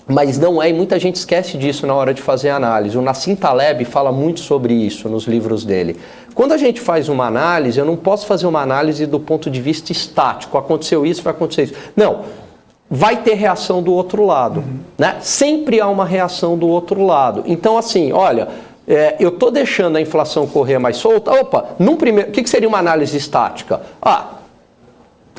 [SPEAKER 3] Mas não é, e muita gente esquece disso na hora de fazer análise. O Nassim Taleb fala muito sobre isso nos livros dele. Quando a gente faz uma análise, eu não posso fazer uma análise do ponto de vista estático. Aconteceu isso, vai acontecer isso. Não, vai ter reação do outro lado. Né? Sempre há uma reação do outro lado. Então, assim, olha, eu estou deixando a inflação correr mais solta. Opa, o que seria uma análise estática?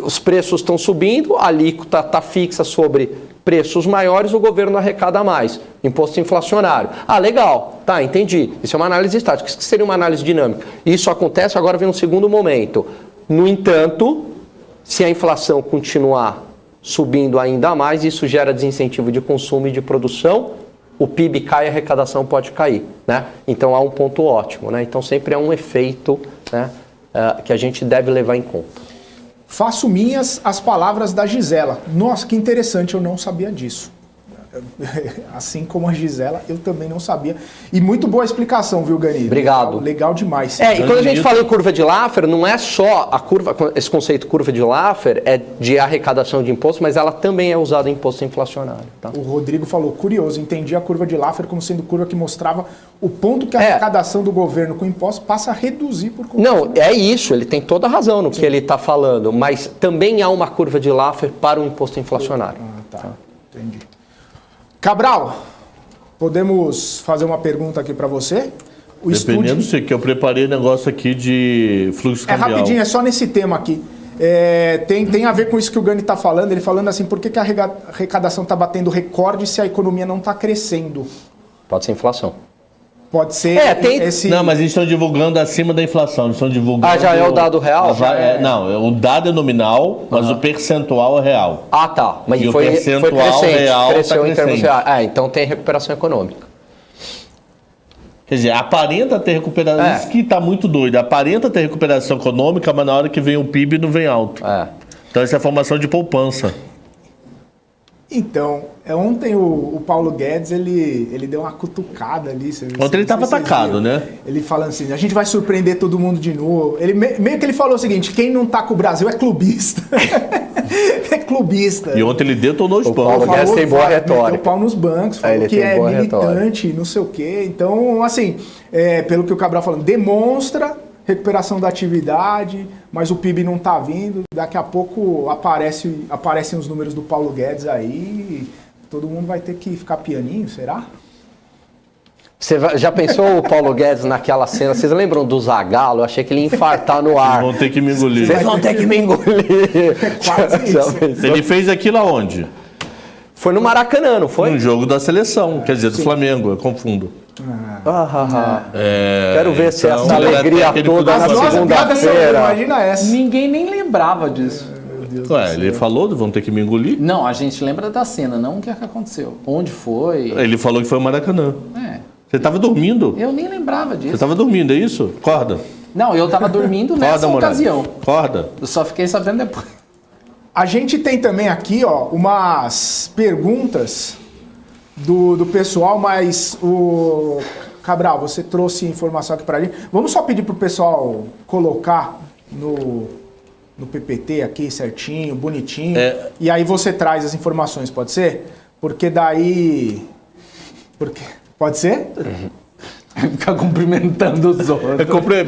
[SPEAKER 3] Os preços estão subindo, a alíquota está fixa sobre preços maiores, o governo arrecada mais. Imposto inflacionário. Legal. Tá, entendi. Isso é uma análise estática. Isso seria uma análise dinâmica. Isso acontece, agora vem um segundo momento. No entanto, se a inflação continuar subindo ainda mais, isso gera desincentivo de consumo e de produção, o PIB cai e a arrecadação pode cair. Né? Então há um ponto ótimo. Né? Então sempre é um efeito, né, que a gente deve levar em conta.
[SPEAKER 1] Faço minhas as palavras da Gisela. Nossa, que interessante, eu não sabia disso. Assim como a Gisela, eu também não sabia. E muito boa explicação, viu, Gani?
[SPEAKER 3] Obrigado.
[SPEAKER 1] Legal demais.
[SPEAKER 3] E quando a gente fala em curva de Laffer, não é só a curva, esse conceito curva de Laffer é de arrecadação de imposto, mas ela também é usada em imposto inflacionário. Tá?
[SPEAKER 1] O Rodrigo falou, curioso, entendi a curva de Laffer como sendo curva que mostrava o ponto que a arrecadação do governo com impostos passa a reduzir por conta.
[SPEAKER 3] Não, é isso, ele tem toda a razão no que ele está falando, mas também há uma curva de Laffer para o imposto inflacionário.
[SPEAKER 1] Tá. Entendi. Cabral, podemos fazer uma pergunta aqui para você?
[SPEAKER 2] Dependendo, sei que eu preparei negócio aqui de fluxo cambial.
[SPEAKER 1] Rapidinho, é só nesse tema aqui. Tem a ver com isso que o Gani está falando, ele falando assim, por que a arrecadação está batendo recorde se a economia não está crescendo?
[SPEAKER 3] Pode ser inflação.
[SPEAKER 1] Pode ser esse...
[SPEAKER 2] Não, mas eles estão divulgando acima da inflação, eles estão divulgando...
[SPEAKER 3] já é o dado real?
[SPEAKER 2] Não, o dado é nominal, mas o percentual é real.
[SPEAKER 3] Tá, mas
[SPEAKER 2] e
[SPEAKER 3] foi
[SPEAKER 2] o percentual
[SPEAKER 3] crescente,
[SPEAKER 2] real
[SPEAKER 3] cresceu
[SPEAKER 2] tá
[SPEAKER 3] em termos reais. Então tem recuperação econômica.
[SPEAKER 2] Quer dizer, aparenta ter recuperação, isso que está muito doido, aparenta ter recuperação econômica, mas na hora que vem o PIB não vem alto. Então essa é a formação de poupança.
[SPEAKER 1] Então, ontem o Paulo Guedes, ele deu uma cutucada ali.
[SPEAKER 2] Ontem ele estava atacado, né?
[SPEAKER 1] Ele falando assim, a gente vai surpreender todo mundo de novo. Meio que ele falou o seguinte, quem não tá com o Brasil é clubista. É clubista.
[SPEAKER 2] E ontem ele detonou os bancos.
[SPEAKER 3] O Paulo Guedes tem boa retórica.
[SPEAKER 1] Meteu o pau nos bancos, falou que é militante, não sei o quê. Então, assim, pelo que o Cabral falando, demonstra recuperação da atividade, mas o PIB não está vindo. Daqui a pouco aparecem os números do Paulo Guedes aí, todo mundo vai ter que ficar pianinho, será?
[SPEAKER 3] Você já pensou o Paulo Guedes naquela cena? Vocês lembram do Zagallo? Eu achei que ele ia infartar no ar.
[SPEAKER 2] Vocês vão ter que me engolir.
[SPEAKER 3] Vocês vão ter que me engolir.
[SPEAKER 1] Quase isso.
[SPEAKER 2] Ele fez aquilo aonde?
[SPEAKER 3] Foi no Maracanã, não foi?
[SPEAKER 2] No jogo da seleção, quer dizer, do Flamengo, eu confundo.
[SPEAKER 3] Quero ver se essa alegria toda na segunda-feira.
[SPEAKER 1] Imagina essa.
[SPEAKER 4] Ninguém nem lembrava disso.
[SPEAKER 2] Ele falou, vão ter que me engolir?
[SPEAKER 4] Não, a gente lembra da cena, não o que aconteceu. Onde foi?
[SPEAKER 2] Ele falou que foi o Maracanã. Você estava dormindo?
[SPEAKER 4] Eu nem lembrava disso.
[SPEAKER 2] Você estava dormindo, é isso? Acorda.
[SPEAKER 4] Não, eu estava dormindo nessa ocasião.
[SPEAKER 2] Acorda.
[SPEAKER 4] Eu só fiquei sabendo depois.
[SPEAKER 1] A gente tem também aqui, umas perguntas do pessoal, mas o Cabral, você trouxe informação aqui pra gente. Vamos só pedir pro pessoal colocar no PPT aqui certinho, bonitinho, e aí você traz as informações, pode ser? Porque daí... Pode ser?
[SPEAKER 4] Ficar cumprimentando os outros.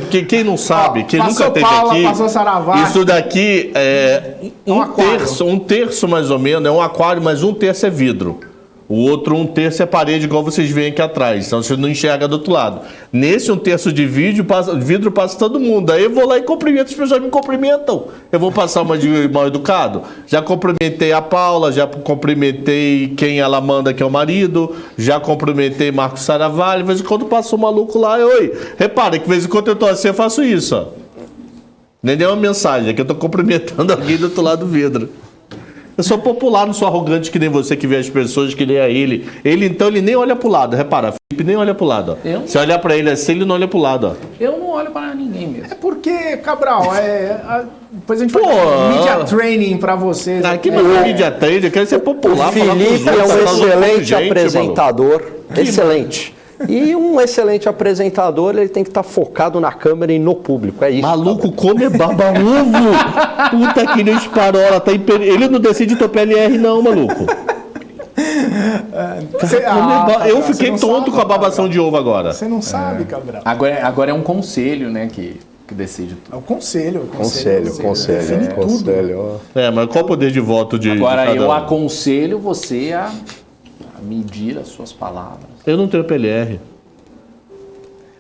[SPEAKER 2] Porque quem não sabe, quem nunca esteve aqui,
[SPEAKER 1] passou Saravá,
[SPEAKER 2] isso daqui é um terço mais ou menos, é um aquário, mas um terço é vidro. O outro um terço é parede, igual vocês veem aqui atrás. Então você não enxerga do outro lado. Nesse um terço de vidro passa todo mundo. Aí eu vou lá e cumprimento, as pessoas me cumprimentam. Eu vou passar uma de mal educado? Já cumprimentei a Paula, já cumprimentei quem ela manda, que é o marido, já cumprimentei Marcos Saravalho. De vez em quando passa um maluco lá, oi. Repara que de vez em quando eu tô assim, eu faço isso, ó. Nem deu uma mensagem, é que eu tô cumprimentando alguém do outro lado do vidro. Eu sou popular, não sou arrogante que nem você que vê as pessoas que nem a ele. Ele nem olha pro lado. Repara, Felipe nem olha pro lado. Ó. Se olhar pra ele assim, ele não olha pro lado. Ó.
[SPEAKER 4] Eu não olho para ninguém mesmo.
[SPEAKER 1] É porque, Cabral, depois a gente faz media training pra vocês.
[SPEAKER 2] Que media training, eu quero ser popular.
[SPEAKER 3] O Felipe é um excelente apresentador. Excelente. E um excelente apresentador, ele tem que estar focado na câmera e no público. É isso.
[SPEAKER 2] Maluco, come baba-ovo. Puta que nem esparola. Ele não decide teu PLR não, maluco. Eu fiquei tonto com a babação de ovo agora.
[SPEAKER 1] Você não sabe, Cabral.
[SPEAKER 4] Agora é um conselho, né, que decide tudo.
[SPEAKER 1] É o conselho.
[SPEAKER 3] Conselho.
[SPEAKER 2] Mas qual o poder de voto de
[SPEAKER 4] Agora,
[SPEAKER 2] cada
[SPEAKER 4] eu
[SPEAKER 2] um?
[SPEAKER 4] aconselho você a medir as suas palavras.
[SPEAKER 2] Eu não tenho PLR.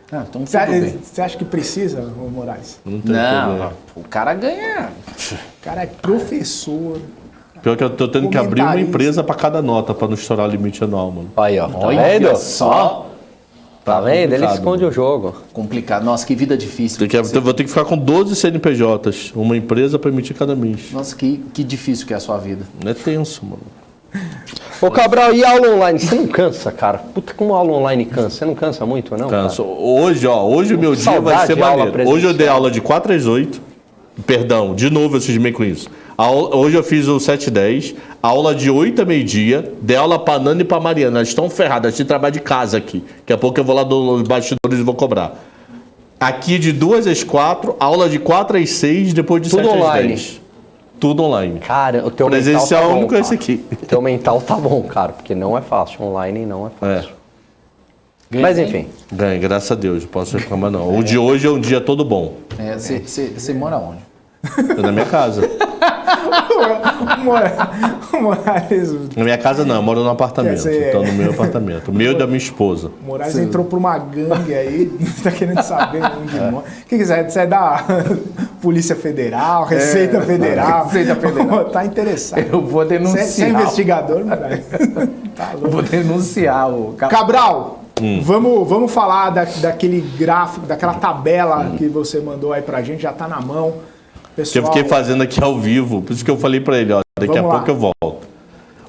[SPEAKER 4] Então tudo bem.
[SPEAKER 1] Você acha que precisa, Moraes?
[SPEAKER 4] Não, o cara ganha.
[SPEAKER 1] O cara é professor.
[SPEAKER 2] Pior que eu tô tendo que abrir uma empresa pra cada nota, pra não estourar o limite anual, mano.
[SPEAKER 3] Aí, ó. Tá
[SPEAKER 4] Olha
[SPEAKER 3] vendo?
[SPEAKER 4] só.
[SPEAKER 3] Tá vendo? Ele esconde
[SPEAKER 2] mano.
[SPEAKER 3] o jogo.
[SPEAKER 4] Complicado. Nossa, que vida difícil.
[SPEAKER 2] Vou ter que ficar com 12 CNPJs, uma empresa pra emitir cada mês.
[SPEAKER 4] Nossa, que difícil que é a sua vida.
[SPEAKER 2] É tenso, mano.
[SPEAKER 3] Ô, Cabral, e aula online? Você não cansa, cara? Puta, como aula online cansa? Você não cansa muito, não?
[SPEAKER 2] Canso. Hoje o meu dia
[SPEAKER 3] Saudade
[SPEAKER 2] vai ser
[SPEAKER 3] de aula
[SPEAKER 2] maneiro. Hoje eu dei aula de 4 às 8. Perdão, de novo eu cismei com isso. Hoje eu fiz o 7h10, aula de 8 a meio-dia, dei aula pra Nana e pra Mariana. Elas estão ferradas, de trabalho de casa aqui. Daqui a pouco eu vou lá dos bastidores e vou cobrar. Aqui de 2 às 4, aula de 4 às 6, depois de
[SPEAKER 3] Tudo
[SPEAKER 2] 7
[SPEAKER 3] online.
[SPEAKER 2] às 10. Tudo online.
[SPEAKER 3] Cara, o teu
[SPEAKER 2] Presencial
[SPEAKER 3] mental tá bom,
[SPEAKER 2] único é esse
[SPEAKER 3] cara.
[SPEAKER 2] aqui.
[SPEAKER 3] O teu mental tá bom, cara, porque não é fácil. Online não é fácil. Mas enfim.
[SPEAKER 2] Ganha, graças a Deus, não posso reclamar não. O de hoje é um dia todo bom.
[SPEAKER 4] Você mora onde?
[SPEAKER 2] Eu na minha casa.
[SPEAKER 1] Moraes.
[SPEAKER 2] Na minha casa não, eu moro num apartamento.
[SPEAKER 1] Quer dizer,
[SPEAKER 2] Então no meu apartamento. O meu e da minha esposa.
[SPEAKER 1] Moraes entrou pra uma gangue aí, tá querendo saber onde mora. O que você é da Polícia Federal, Receita Federal?
[SPEAKER 4] Receita Federal.
[SPEAKER 1] Tá interessado.
[SPEAKER 4] Eu vou denunciar.
[SPEAKER 1] Você é investigador, Moraes? Tá louco.
[SPEAKER 4] Eu vou denunciar o
[SPEAKER 1] Cabral, vamos falar daquele gráfico, daquela tabela que você mandou aí pra gente, já tá na mão. Pessoal,
[SPEAKER 2] Que eu fiquei fazendo aqui ao vivo, por isso que eu falei pra ele, ó, daqui a pouco eu volto.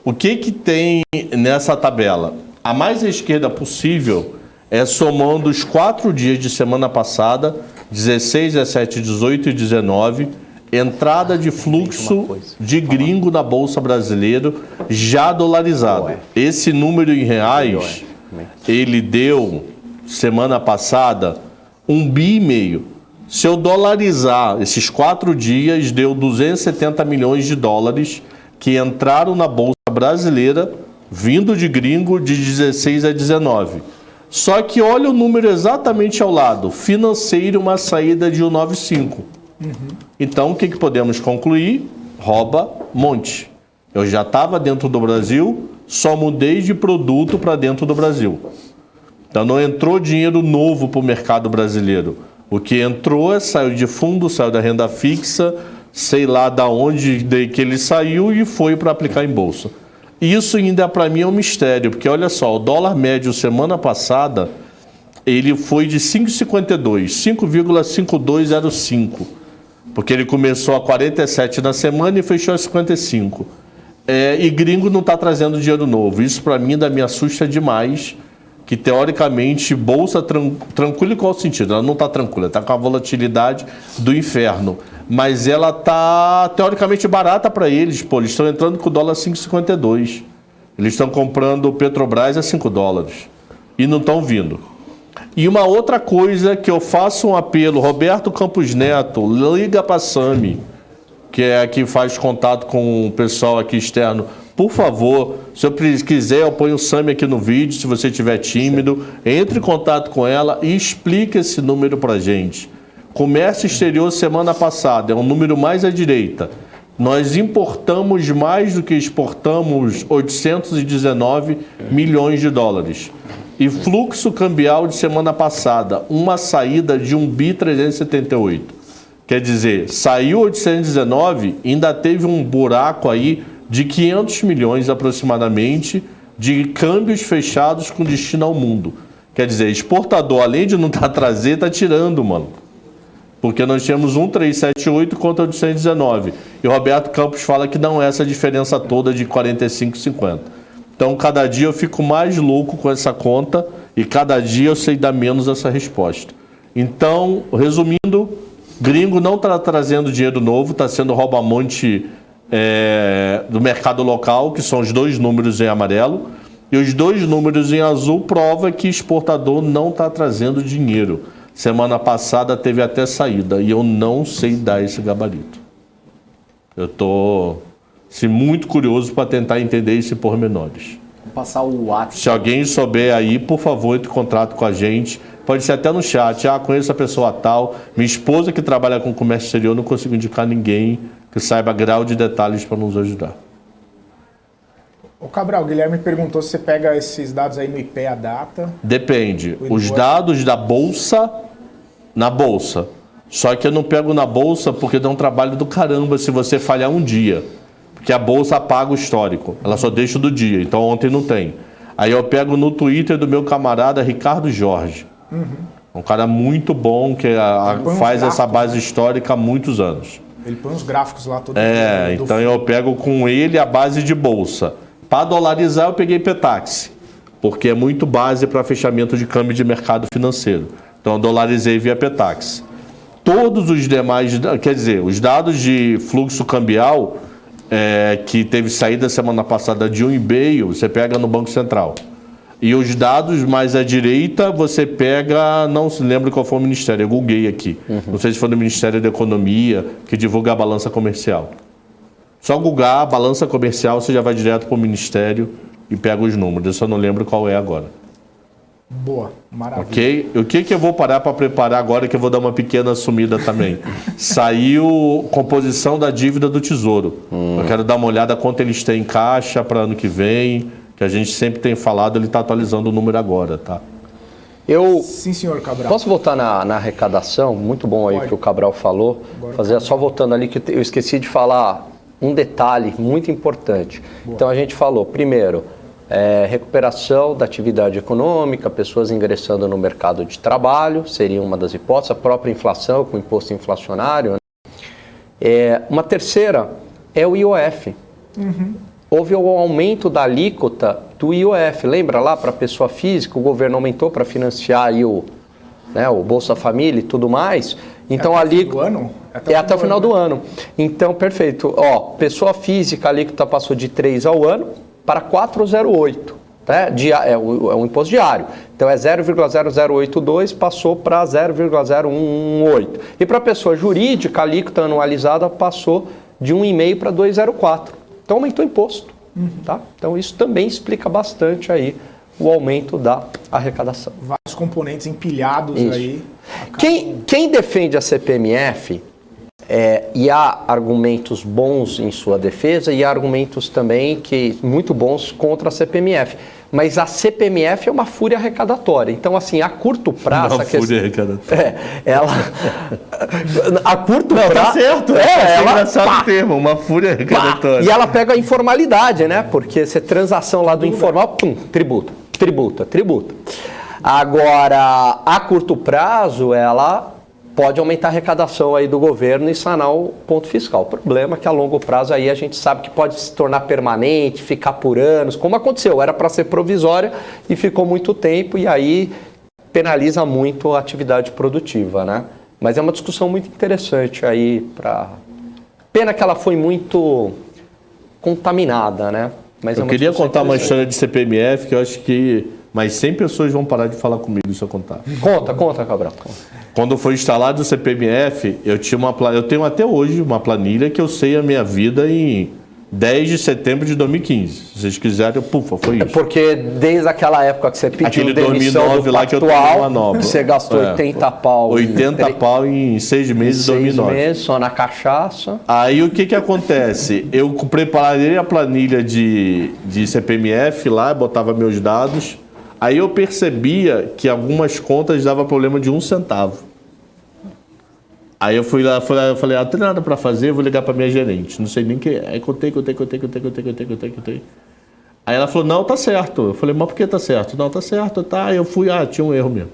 [SPEAKER 2] O que tem nessa tabela? A mais à esquerda possível é somando os 4 dias de semana passada, 16, 17, 18 e 19, entrada de fluxo de gringo na Bolsa Brasileira já dolarizado. Esse número em reais, ele deu, semana passada, 1,5 bi. Se eu dolarizar esses 4 dias, deu 270 milhões de dólares que entraram na Bolsa Brasileira, vindo de gringo, de 16 a 19. Só que olha o número exatamente ao lado. Financeiro, uma saída de 1,95. Então, o que podemos concluir? Rouba monte. Eu já estava dentro do Brasil, só mudei de produto para dentro do Brasil. Então, não entrou dinheiro novo para o mercado brasileiro. O que entrou saiu de fundo, saiu da renda fixa, sei lá da onde que ele saiu e foi para aplicar em bolsa. Isso ainda para mim é um mistério, porque olha só, o dólar médio semana passada, ele foi de 5,52, 5,5205, porque ele começou a 47 na semana e fechou a 55. E gringo não está trazendo dinheiro novo. Isso para mim ainda me assusta demais, que teoricamente bolsa tranquila em qual sentido? Ela não está tranquila, está com a volatilidade do inferno, mas ela está teoricamente barata para eles. Pô, eles estão entrando com o dólar 5,52, eles estão comprando o Petrobras a 5 dólares e não estão vindo. E uma outra coisa que eu faço um apelo, Roberto Campos Neto, liga para a Sami, que é a que faz contato com o pessoal aqui externo. Por favor, se eu quiser, eu ponho o Sami aqui no vídeo, se você estiver tímido, entre em contato com ela e explique esse número para a gente. Comércio exterior semana passada, é um número mais à direita. Nós importamos mais do que exportamos, 819 milhões de dólares. E fluxo cambial de semana passada, uma saída de 1,378 bi. Quer dizer, saiu 819, ainda teve um buraco aí de 500 milhões aproximadamente de câmbios fechados com destino ao mundo. Quer dizer, exportador, além de não estar trazendo, está tirando, mano. Porque nós tínhamos 1,378 contra 819. E o Roberto Campos fala que não é essa diferença toda de 45,50. Então, cada dia eu fico mais louco com essa conta e cada dia eu sei dar menos essa resposta. Então, resumindo, gringo não está trazendo dinheiro novo, está sendo rouba-monte do mercado local, que são os 2 números em amarelo, e os 2 números em azul prova que exportador não está trazendo dinheiro. Semana passada teve até saída, e eu não sei dar esse gabarito. Eu estou muito curioso para tentar entender esse pormenores.
[SPEAKER 4] passar o WhatsApp.
[SPEAKER 2] Se alguém souber aí, por favor, entre em contato com a gente. Pode ser até no chat. Conheço a pessoa tal. Minha esposa que trabalha com comércio exterior, não consigo indicar ninguém que saiba grau de detalhes para nos ajudar.
[SPEAKER 1] O Cabral, o Guilherme perguntou se você pega esses dados aí no IP, a data.
[SPEAKER 2] Depende. Os dados da Bolsa, na Bolsa. Só que eu não pego na Bolsa porque dá um trabalho do caramba se você falhar um dia. Porque a Bolsa apaga o histórico. Ela só deixa do dia. Então ontem não tem. Aí eu pego no Twitter do meu camarada Ricardo Jorge. Um cara muito bom que faz essa base histórica há muitos anos.
[SPEAKER 1] Ele põe uns gráficos lá todo
[SPEAKER 2] dia. Então eu pego com ele a base de Bolsa. Para dolarizar eu peguei Petaxi. Porque é muito base para fechamento de câmbio de mercado financeiro. Então eu dolarizei via Petaxi. Todos os demais, quer dizer, os dados de fluxo cambial que teve saída semana passada de 1,5, você pega no Banco Central. E os dados mais à direita, você pega, não se lembra qual foi o ministério, eu googlei aqui. Não sei se foi do Ministério da Economia, que divulga a balança comercial. Só googlar a balança comercial, você já vai direto para o ministério e pega os números. Eu só não lembro qual é agora.
[SPEAKER 1] Boa, maravilha.
[SPEAKER 2] Ok? O que eu vou parar para preparar agora, que eu vou dar uma pequena sumida também? Saiu composição da dívida do Tesouro. Eu quero dar uma olhada quanto eles têm em caixa para ano que vem, que a gente sempre tem falado, ele está atualizando o número agora, tá?
[SPEAKER 1] Sim, senhor Cabral.
[SPEAKER 3] Posso voltar na arrecadação? Muito bom aí o que o Cabral falou. Só voltando ali, que eu esqueci de falar um detalhe muito importante. Boa. Então a gente falou, primeiro, recuperação da atividade econômica, pessoas ingressando no mercado de trabalho, seria uma das hipóteses, a própria inflação com o imposto inflacionário. Né? Uma terceira é o IOF. Houve o aumento da alíquota do IOF. Lembra lá, para a pessoa física, o governo aumentou para financiar aí o Bolsa Família e tudo mais. Então, até o final do ano? Até o final do ano. Então, perfeito. Pessoa física, a alíquota passou de 3 ao ano para 4,08. Né? É um imposto diário. Então, é 0,0082, passou para 0,0118. E para a pessoa jurídica, a alíquota anualizada passou de 1,5 para 2,04. Então aumentou o imposto. Tá? Então isso também explica bastante aí o aumento da arrecadação.
[SPEAKER 1] Vários componentes empilhados aí.
[SPEAKER 3] Quem defende a CPMF, e há argumentos bons em sua defesa e há argumentos também muito bons contra a CPMF. Mas a CPMF é uma fúria arrecadatória. Então, assim, a curto prazo...
[SPEAKER 2] Uma fúria arrecadatória.
[SPEAKER 3] A curto prazo...
[SPEAKER 2] Tá certo. É engraçado o termo, uma fúria arrecadatória.
[SPEAKER 3] E ela pega a informalidade, né? Porque você transação lá do informal, tributa. Agora, a curto prazo, ela pode aumentar a arrecadação aí do governo e sanar o ponto fiscal. O problema é que a longo prazo aí a gente sabe que pode se tornar permanente, ficar por anos, como aconteceu, era para ser provisória e ficou muito tempo e aí penaliza muito a atividade produtiva, né? Mas é uma discussão muito interessante aí Pena que ela foi muito contaminada, né? Mas
[SPEAKER 2] eu queria contar uma história de CPMF que eu acho que mais 100 pessoas vão parar de falar comigo se eu contar.
[SPEAKER 3] Conta, Cabral.
[SPEAKER 2] Quando foi instalado o CPMF, eu tenho até hoje uma planilha que eu sei a minha vida em 10 de setembro de 2015. Se vocês quiserem, foi isso.
[SPEAKER 3] Porque desde aquela época que você pediu
[SPEAKER 2] aquele
[SPEAKER 3] demissão
[SPEAKER 2] 2009
[SPEAKER 3] do
[SPEAKER 2] lá que eu tomei uma nova.
[SPEAKER 3] Você gastou 80 pau.
[SPEAKER 2] 80 pau em 6 meses de 2009.
[SPEAKER 3] 6 meses, só na cachaça.
[SPEAKER 2] Aí o que acontece? Eu preparei a planilha de CPMF lá, botava meus dados. Aí eu percebia que algumas contas dava problema de 1 centavo. Aí eu fui lá, falei, não tem nada para fazer, vou ligar para minha gerente. Não sei nem o que é. Aí contei. Aí ela falou, não, tá certo. Eu falei, mas por que tá certo? Não, tá certo, tá. Aí eu fui, tinha um erro mesmo.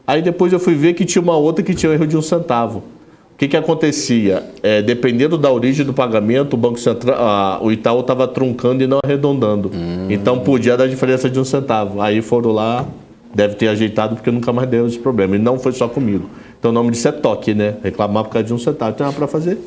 [SPEAKER 2] Aí depois eu fui ver que tinha uma outra que tinha um erro de 1 centavo. O que acontecia? Dependendo da origem do pagamento, o Banco Central, o Itaú estava truncando e não arredondando. Então podia dar diferença de 1 centavo. Aí foram lá, deve ter ajeitado porque nunca mais deu esse problema. E não foi só comigo. Então o nome disso é toque, né? Reclamar por causa de 1 centavo. Tem nada para fazer.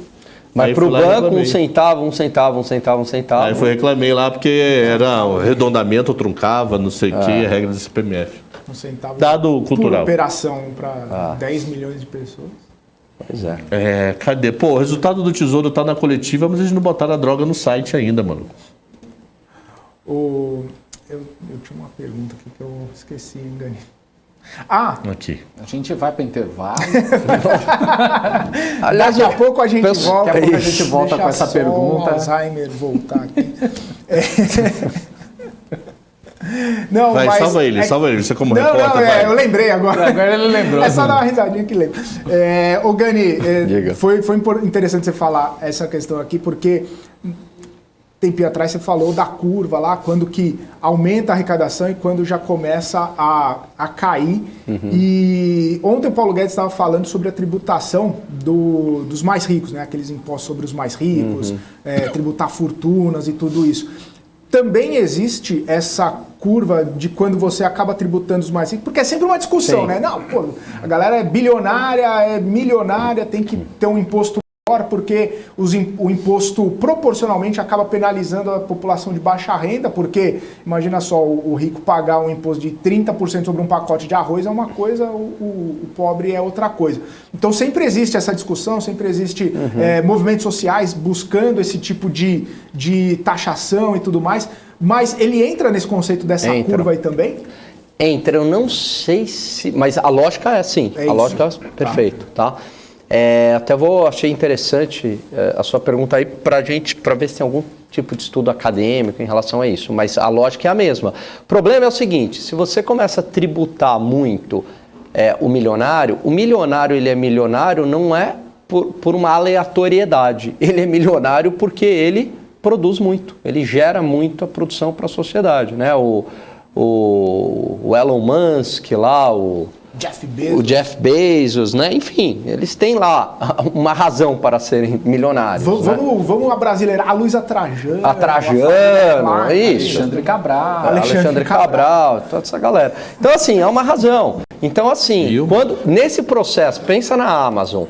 [SPEAKER 3] Mas para o banco, 1 centavo.
[SPEAKER 2] Aí eu reclamei lá porque era o arredondamento, truncava, não sei o que, a regra do CPMF.
[SPEAKER 1] 1 centavo.
[SPEAKER 2] Dado cultural.
[SPEAKER 1] Operação para 10 milhões de pessoas.
[SPEAKER 3] Pois é.
[SPEAKER 2] Cadê? Pô, o resultado do Tesouro tá na coletiva, mas eles não botaram a droga no site ainda, mano.
[SPEAKER 1] Eu tinha uma pergunta aqui que eu esqueci, Gani.
[SPEAKER 2] Aqui.
[SPEAKER 4] A gente vai para intervalo.
[SPEAKER 1] Aliás, daqui a pouco a gente volta.
[SPEAKER 4] Daqui a pouco a gente volta com essa pergunta.
[SPEAKER 1] Alzheimer voltar aqui. Não,
[SPEAKER 2] vai, salva ele, você como repórter.
[SPEAKER 1] Eu lembrei agora.
[SPEAKER 4] Agora ele lembrou.
[SPEAKER 1] É só dar uma risadinha que lembra. Ô Gani, foi interessante você falar essa questão aqui, porque tempinho atrás você falou da curva lá, quando que aumenta a arrecadação e quando já começa a cair. E ontem o Paulo Guedes estava falando sobre a tributação dos mais ricos, né? Aqueles impostos sobre os mais ricos, tributar fortunas e tudo isso. Também existe essa curva de quando você acaba tributando os mais ricos, porque é sempre uma discussão, né? Não, pô, a galera é bilionária, é milionária, tem que ter um imposto maior, porque o imposto proporcionalmente acaba penalizando a população de baixa renda, porque imagina só, o rico pagar um imposto de 30% sobre um pacote de arroz é uma coisa, o pobre é outra coisa. Então sempre existe essa discussão, sempre existe movimentos sociais buscando esse tipo de taxação e tudo mais, mas ele entra nesse conceito dessa curva aí também?
[SPEAKER 3] Entra, eu não sei se... Mas a lógica é assim, a lógica é perfeito, tá? Achei interessante a sua pergunta aí para ver se tem algum tipo de estudo acadêmico em relação a isso, mas a lógica é a mesma. O problema é o seguinte, se você começa a tributar muito o milionário ele é milionário não é por uma aleatoriedade, ele é milionário porque ele produz muito, ele gera muito a produção para a sociedade, né? O Elon Musk lá, o Jeff Bezos, né? Enfim, eles têm lá uma razão para serem milionários.
[SPEAKER 1] Vamos abrasileirar a Luísa Trajano.
[SPEAKER 3] Isso.
[SPEAKER 1] Alexandre
[SPEAKER 3] Cabral, toda essa galera. Então, assim, é uma razão. Então, assim, nesse processo, pensa na Amazon.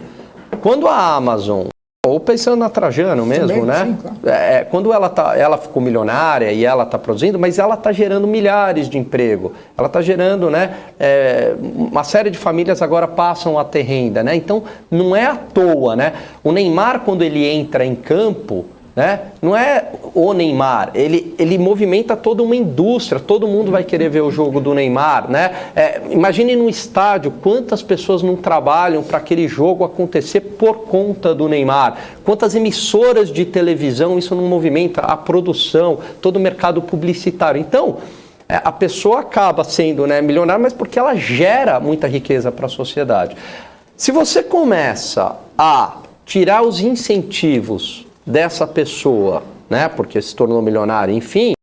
[SPEAKER 3] Quando a Amazon, ou pensando na Trajano mesmo, também, né? Sim, claro. Quando ela ficou milionária e ela está produzindo, mas ela está gerando milhares de emprego. Ela está gerando, né? Uma série de famílias agora passam a ter renda, né? Então, não é à toa, né? O Neymar, quando ele entra em campo, né? Não é o Neymar, ele movimenta toda uma indústria, todo mundo vai querer ver o jogo do Neymar, né? Imagine no estádio quantas pessoas não trabalham para aquele jogo acontecer por conta do Neymar, quantas emissoras de televisão isso não movimenta, a produção, todo o mercado publicitário. Então, a pessoa acaba sendo, né, milionária, mas porque ela gera muita riqueza para a sociedade. Se você começa a tirar os incentivos dessa pessoa, né, porque se tornou milionária, enfim,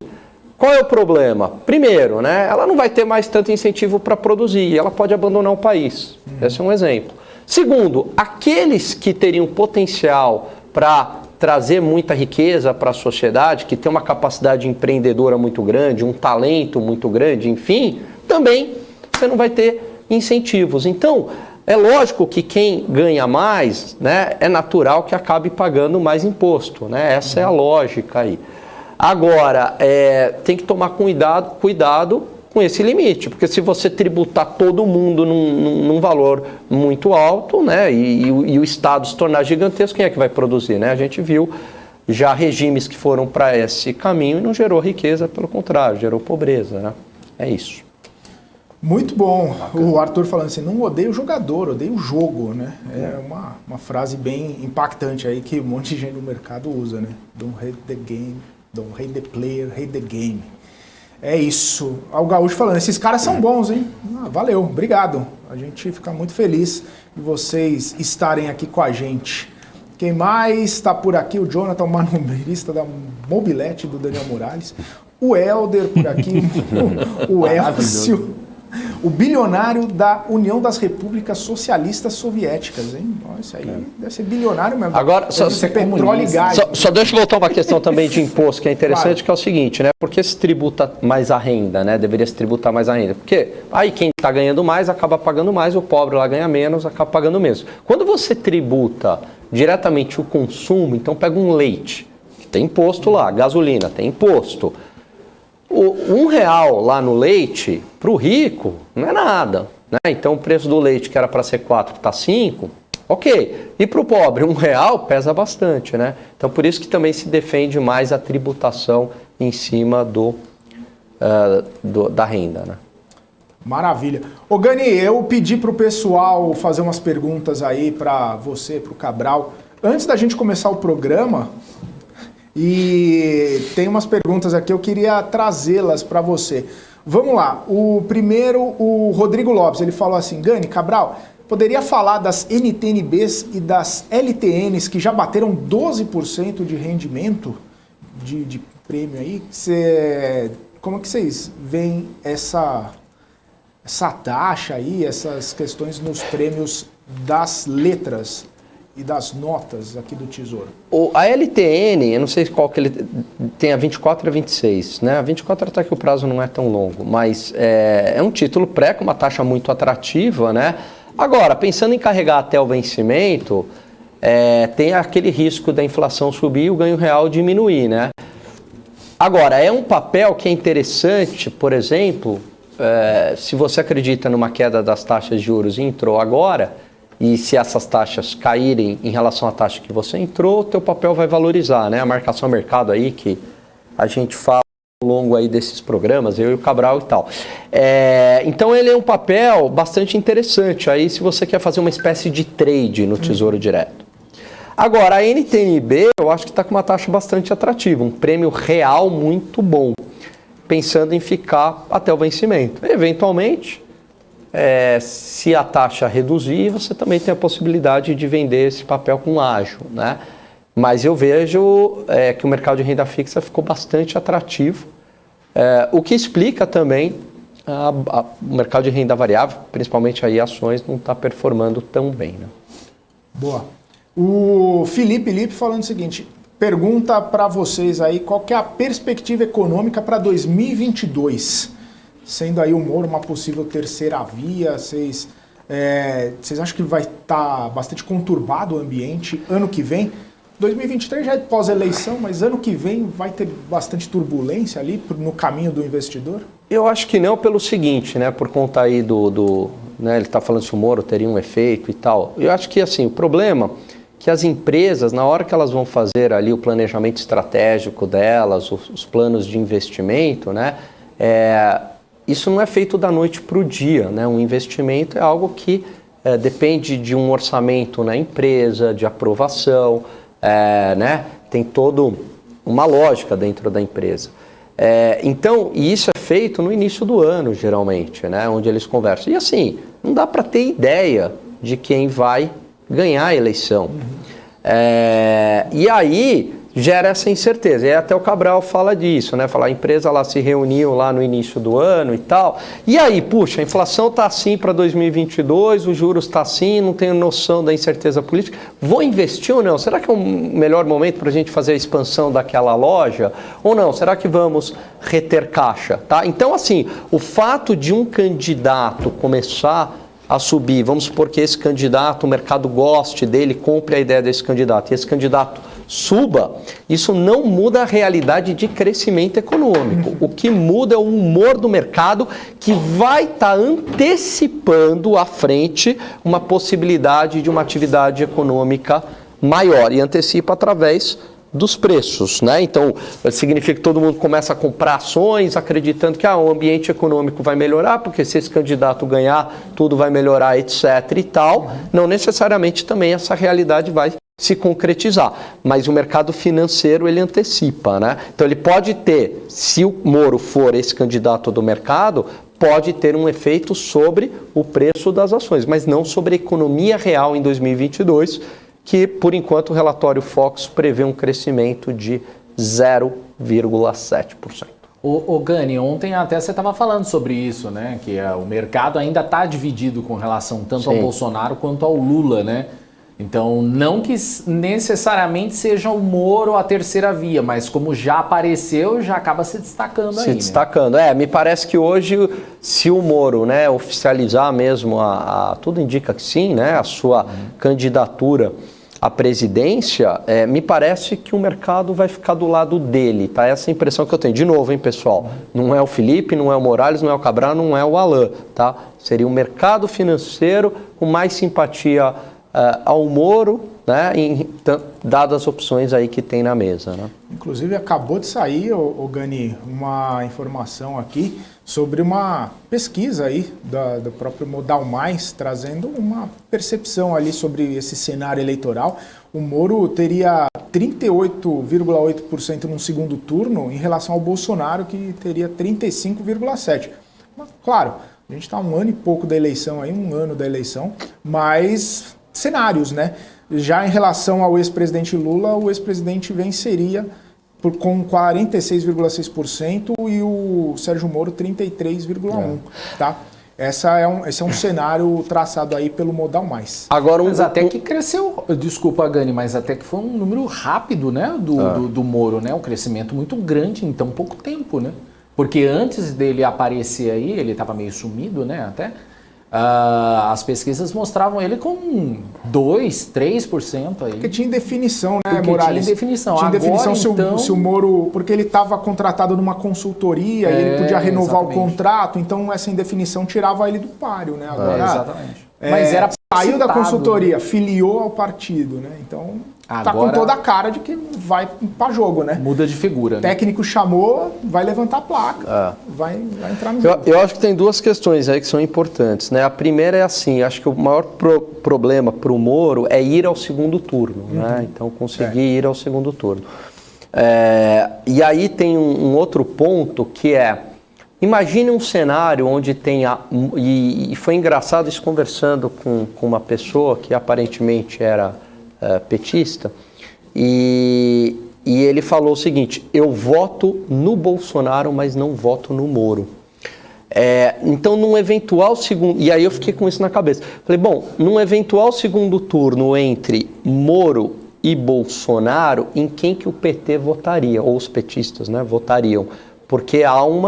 [SPEAKER 3] qual é o problema? Primeiro, né, ela não vai ter mais tanto incentivo para produzir, ela pode abandonar o país. Esse é um exemplo. Segundo, aqueles que teriam potencial para trazer muita riqueza para a sociedade, que tem uma capacidade empreendedora muito grande, um talento muito grande, enfim, também você não vai ter incentivos. Então, é lógico que quem ganha mais, né, é natural que acabe pagando mais imposto, né? Essa é a lógica aí. Agora, tem que tomar cuidado com esse limite, porque se você tributar todo mundo num valor muito alto, né, e o Estado se tornar gigantesco, quem é que vai produzir, né? A gente viu já regimes que foram para esse caminho e não gerou riqueza, pelo contrário, gerou pobreza, né? É isso.
[SPEAKER 1] Muito bom. Bacana. O Arthur falando assim, não odeio o jogador, odeio o jogo, né? É uma frase bem impactante aí que um monte de gente no mercado usa, né? Don't hate the game, don't hate the player, hate the game. É isso. O Gaúcho falando, esses caras são bons, hein? Valeu, obrigado. A gente fica muito feliz de vocês estarem aqui com a gente. Quem mais está por aqui? O Jonathan, o manobrista da Mobilete do Daniel Morales. O Helder por aqui, o Elcio. O bilionário da União das Repúblicas Socialistas Soviéticas, hein? Isso aí deve ser bilionário mesmo.
[SPEAKER 3] Agora, petróleo e gás. Só deixa eu voltar uma questão também de imposto, que é interessante, que é o seguinte, né? Por que se tributa mais a renda, né? Deveria se tributar mais a renda. Porque aí quem está ganhando mais acaba pagando mais, o pobre lá ganha menos, acaba pagando menos. Quando você tributa diretamente o consumo, então pega um leite, que tem imposto lá, gasolina, tem imposto. R$1 lá no leite, para o rico, não é nada, né? Então o preço do leite, que era para ser 4, está 5, ok. E para o pobre, R$1 pesa bastante, né? Então por isso que também se defende mais a tributação em cima da renda, né?
[SPEAKER 1] Maravilha. Ô Gani, eu pedi para o pessoal fazer umas perguntas aí para você, para o Cabral, antes da gente começar o programa, e tem umas perguntas aqui, eu queria trazê-las para você. Vamos lá. O primeiro, o Rodrigo Lopes, ele falou assim: Gani, Cabral, poderia falar das NTNBs e das LTNs que já bateram 12% de rendimento de prêmio aí? Como que vocês veem essa taxa aí, essas questões nos prêmios das letras e das notas aqui do Tesouro?
[SPEAKER 3] A LTN, eu não sei qual que ele tem, a 24 e a 26, né? A 24 até que o prazo não é tão longo, mas é um título pré com uma taxa muito atrativa, né? Agora, pensando em carregar até o vencimento, tem aquele risco da inflação subir e o ganho real diminuir, né? Agora, é um papel que é interessante, por exemplo, se você acredita numa queda das taxas de juros e entrou agora, e se essas taxas caírem em relação à taxa que você entrou, o teu papel vai valorizar, né? A marcação ao mercado aí que a gente fala ao longo aí desses programas, eu e o Cabral e tal. Então ele é um papel bastante interessante aí se você quer fazer uma espécie de trade no Tesouro Direto. Agora, a NTNB eu acho que está com uma taxa bastante atrativa, um prêmio real muito bom, pensando em ficar até o vencimento. Eventualmente, se a taxa reduzir, você também tem a possibilidade de vender esse papel com ágio, né? Mas eu vejo que o mercado de renda fixa ficou bastante atrativo, o que explica também o mercado de renda variável, principalmente aí ações, não está performando tão bem, né?
[SPEAKER 1] Boa. O Felipe Lipe falando o seguinte: pergunta para vocês aí qual que é a perspectiva econômica para 2022, sendo aí o Moro uma possível terceira via. Vocês acham que vai estar bastante conturbado o ambiente ano que vem? 2023 já é pós-eleição, mas ano que vem vai ter bastante turbulência ali no caminho do investidor?
[SPEAKER 3] Eu acho que não, pelo seguinte, né? Por conta aí né, ele está falando se o Moro teria um efeito e tal. Eu acho que assim, o problema que as empresas, na hora que elas vão fazer ali o planejamento estratégico delas, os planos de investimento, né, isso não é feito da noite para o dia, né? Um investimento é algo que depende de um orçamento na empresa, de aprovação, né? Tem toda uma lógica dentro da empresa. Então, e isso é feito no início do ano, geralmente, né? Onde eles conversam. E assim, não dá para ter ideia de quem vai ganhar a eleição. E aí gera essa incerteza. E até o Cabral fala disso, né? Fala, a empresa lá se reuniu lá no início do ano e tal. E aí, puxa, a inflação tá assim para 2022, os juros tá assim, não tenho noção da incerteza política. Vou investir ou não? Será que é um melhor momento para a gente fazer a expansão daquela loja? Ou não? Será que vamos reter caixa? Tá? Então, assim, o fato de um candidato começar a subir, vamos supor que esse candidato, o mercado goste dele, compre a ideia desse candidato, e esse candidato suba, isso não muda a realidade de crescimento econômico. O que muda é o humor do mercado, que vai estar antecipando à frente uma possibilidade de uma atividade econômica maior, e antecipa através dos preços, né? Então, significa que todo mundo começa a comprar ações, acreditando que o ambiente econômico vai melhorar, porque se esse candidato ganhar, tudo vai melhorar, etc. e tal. Não necessariamente também essa realidade vai se concretizar, mas o mercado financeiro ele antecipa, né? Então ele pode ter, se o Moro for esse candidato do mercado, pode ter um efeito sobre o preço das ações, mas não sobre a economia real em 2022, que, por enquanto, o relatório Fox prevê um crescimento de 0,7%.
[SPEAKER 4] Ô Gani, ontem até você estava falando sobre isso, né? Que o mercado ainda está dividido com relação tanto ao Bolsonaro quanto ao Lula, né? Então, não que necessariamente seja o Moro a terceira via, mas como já apareceu, já acaba se destacando aí.
[SPEAKER 3] Se destacando. Né? Me parece que hoje, se o Moro, né, oficializar mesmo, tudo indica que sim, né, a sua candidatura à presidência, me parece que o mercado vai ficar do lado dele, tá? Essa é a impressão que eu tenho. De novo, hein, pessoal? Não é o Felipe, não é o Morales, não é o Cabral, não é o Alan, tá? Seria um mercado financeiro com mais simpatia ao Moro né, dadas as opções aí que tem na mesa. Né?
[SPEAKER 1] Inclusive, acabou de sair, ô Gani, uma informação aqui sobre uma pesquisa aí do próprio Modal Mais, trazendo uma percepção ali sobre esse cenário eleitoral. O Moro teria 38,8% no segundo turno em relação ao Bolsonaro, que teria 35,7%. Claro, a gente está um ano e pouco da eleição aí, um ano da eleição, mas cenários, né? Já em relação ao ex-presidente Lula, o ex-presidente venceria com 46,6% e o Sérgio Moro 33,1%, tá? Esse é um cenário traçado aí pelo Modal Mais.
[SPEAKER 4] Agora, mas até que cresceu, desculpa, Gani, mas até que foi um número rápido, né, do Moro, né? Um crescimento muito grande em tão pouco tempo, né? Porque antes dele aparecer aí, ele estava meio sumido, né, até... as pesquisas mostravam ele com 2%, 3% aí.
[SPEAKER 1] Porque tinha indefinição, né,
[SPEAKER 4] porque
[SPEAKER 1] Morales?
[SPEAKER 4] Tinha indefinição.
[SPEAKER 1] Tinha indefinição
[SPEAKER 4] então...
[SPEAKER 1] se o Moro... Porque ele estava contratado numa consultoria e ele podia renovar o contrato, então essa indefinição tirava ele do páreo, né? Agora,
[SPEAKER 4] exatamente. Mas era
[SPEAKER 1] saiu da consultoria, filiou ao partido, né? Então... Tá com toda a cara de que vai para jogo, né?
[SPEAKER 4] Muda de figura.
[SPEAKER 1] O técnico chamou, vai levantar a placa, vai entrar no jogo.
[SPEAKER 3] Eu acho que tem duas questões aí que são importantes, né? A primeira é assim, acho que o maior problema para o Moro é ir ao segundo turno, né? Então conseguir ir ao segundo turno. E aí tem um outro ponto que é, imagine um cenário onde tenha, e foi engraçado isso conversando com uma pessoa que aparentemente era petista, e ele falou o seguinte: eu voto no Bolsonaro, mas não voto no Moro. Então, num eventual segundo... E aí eu fiquei com isso na cabeça. Falei, bom, num eventual segundo turno entre Moro e Bolsonaro, em quem que o PT votaria? Ou os petistas, né, votariam? Porque há um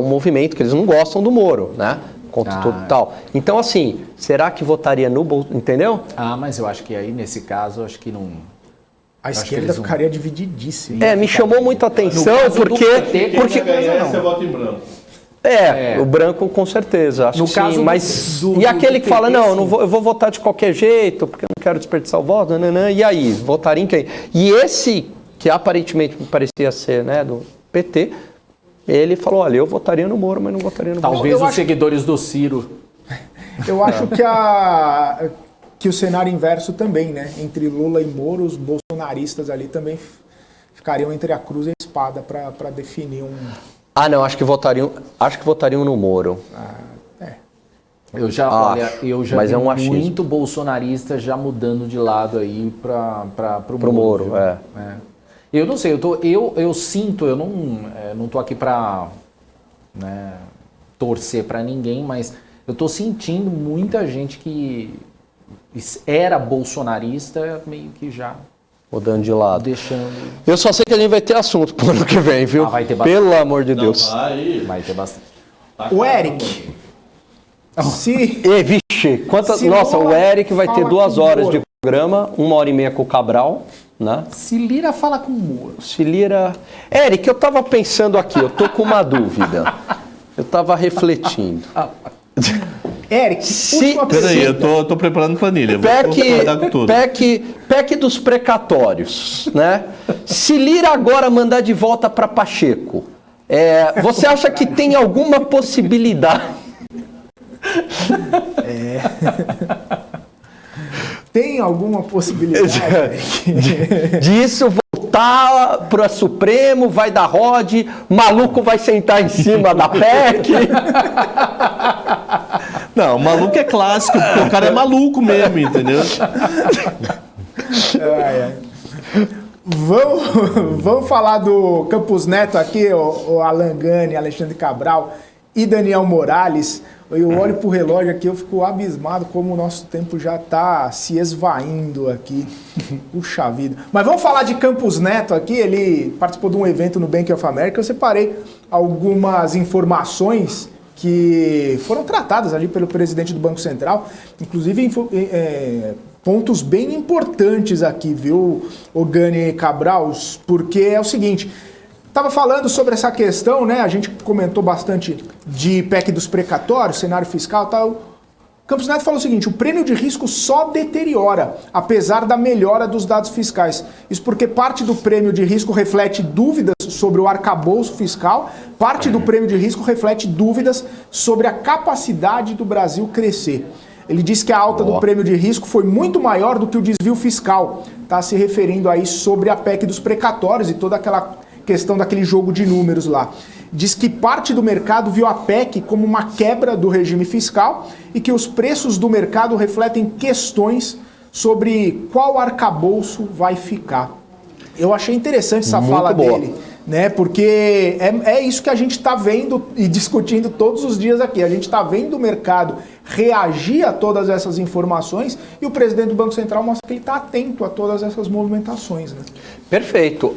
[SPEAKER 3] movimento que eles não gostam do Moro, né? Contra tudo tal. Então, assim, será que votaria no Bolsonaro? Entendeu?
[SPEAKER 4] Mas eu acho que aí, nesse caso, acho que não...
[SPEAKER 1] A esquerda ficaria divididíssima.
[SPEAKER 3] Me chamou muito a atenção, porque
[SPEAKER 2] você vota em branco.
[SPEAKER 3] O branco com certeza, acho
[SPEAKER 4] no
[SPEAKER 3] que
[SPEAKER 4] caso
[SPEAKER 3] sim, mas... E aquele que fala, não, eu vou votar de qualquer jeito, porque eu não quero desperdiçar o voto, e aí, votaria em quem? E esse, que aparentemente me parecia ser, né, do PT... Ele falou, olha, eu votaria no Moro, mas não votaria no
[SPEAKER 4] Talvez
[SPEAKER 3] Bolsonaro.
[SPEAKER 4] Os seguidores do Ciro.
[SPEAKER 1] Eu acho que o cenário inverso também, né? Entre Lula e Moro, os bolsonaristas ali também ficariam entre a cruz e a espada para definir um...
[SPEAKER 3] Não, acho que votariam no Moro.
[SPEAKER 4] Eu já vi
[SPEAKER 3] muito
[SPEAKER 4] bolsonarista já mudando de lado aí pro
[SPEAKER 3] Moro.
[SPEAKER 4] Eu não sei, eu sinto, eu não tô aqui para, né, torcer para ninguém, mas eu tô sentindo muita gente que era bolsonarista meio que já
[SPEAKER 3] mudando de lado.
[SPEAKER 4] Deixando.
[SPEAKER 3] Eu só sei que a gente vai ter assunto pro ano que vem, viu?
[SPEAKER 4] Vai ter bastante.
[SPEAKER 3] Pelo amor de Deus.
[SPEAKER 4] Vai ter bastante.
[SPEAKER 1] O Eric.
[SPEAKER 3] Vixe, o Eric vai ter 2 horas de programa, 1h30 com o Cabral. Né?
[SPEAKER 4] Se Lira fala com o Moro.
[SPEAKER 3] Eric, eu tava pensando aqui, eu tô com uma dúvida. Eu tava refletindo.
[SPEAKER 1] Eric,
[SPEAKER 2] peraí, eu tô preparando planilha.
[SPEAKER 3] PEC dos precatórios, né? Se Lira agora mandar de volta para Pacheco, você acha que tem alguma possibilidade?
[SPEAKER 1] Tem alguma possibilidade
[SPEAKER 3] disso voltar para o Supremo, vai dar rode, maluco vai sentar em cima da PEC?
[SPEAKER 2] Não, maluco é clássico, porque o cara é maluco mesmo, entendeu?
[SPEAKER 1] Vamos falar do Campos Neto aqui, o Alan Gani, Alexandre Cabral e Daniel Morales. Eu olho pro relógio aqui, eu fico abismado como o nosso tempo já está se esvaindo aqui. Puxa vida. Mas vamos falar de Campos Neto aqui, ele participou de um evento no Bank of America. Eu separei algumas informações que foram tratadas ali pelo presidente do Banco Central, inclusive pontos bem importantes aqui, viu, o Gani Cabral, porque é o seguinte... Estava falando sobre essa questão, né? A gente comentou bastante de PEC dos precatórios, cenário fiscal e tal. Campos Neto falou o seguinte: o prêmio de risco só deteriora, apesar da melhora dos dados fiscais. Isso porque parte do prêmio de risco reflete dúvidas sobre o arcabouço fiscal, parte do prêmio de risco reflete dúvidas sobre a capacidade do Brasil crescer. Ele disse que a alta do prêmio de risco foi muito maior do que o desvio fiscal. Está se referindo aí sobre a PEC dos precatórios e toda aquela questão daquele jogo de números lá. Diz que parte do mercado viu a PEC como uma quebra do regime fiscal e que os preços do mercado refletem questões sobre qual arcabouço vai ficar. Eu achei interessante essa fala dele, né? Porque é isso que a gente está vendo e discutindo todos os dias aqui. A gente está vendo o mercado reagir a todas essas informações e o presidente do Banco Central mostra que ele está atento a todas essas movimentações, né?
[SPEAKER 3] Perfeito.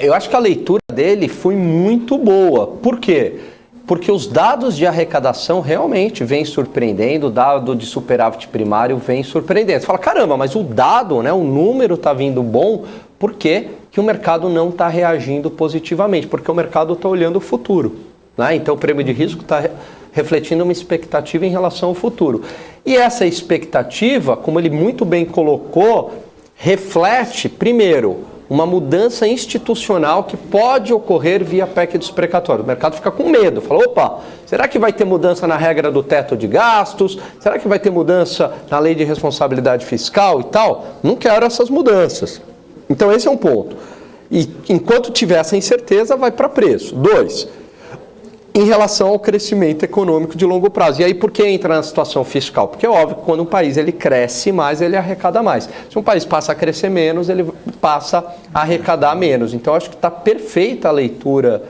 [SPEAKER 3] Eu acho que a leitura dele foi muito boa. Por quê? Porque os dados de arrecadação realmente vêm surpreendendo, o dado de superávit primário vem surpreendendo. Você fala, caramba, mas o dado, né, o número está vindo bom, por quê que o mercado não está reagindo positivamente? Porque o mercado está olhando o futuro, né? Então o prêmio de risco está refletindo uma expectativa em relação ao futuro. E essa expectativa, como ele muito bem colocou, reflete, primeiro, uma mudança institucional que pode ocorrer via PEC dos precatórios. O mercado fica com medo, fala, opa, será que vai ter mudança na regra do teto de gastos? Será que vai ter mudança na lei de responsabilidade fiscal e tal? Não quero essas mudanças. Então esse é um ponto. E enquanto tiver essa incerteza, vai para preço. 2, em relação ao crescimento econômico de longo prazo. E aí por que entra na situação fiscal? Porque é óbvio que quando um país ele cresce mais, ele arrecada mais. Se um país passa a crescer menos, ele passa a arrecadar menos. Então acho que está perfeita a leitura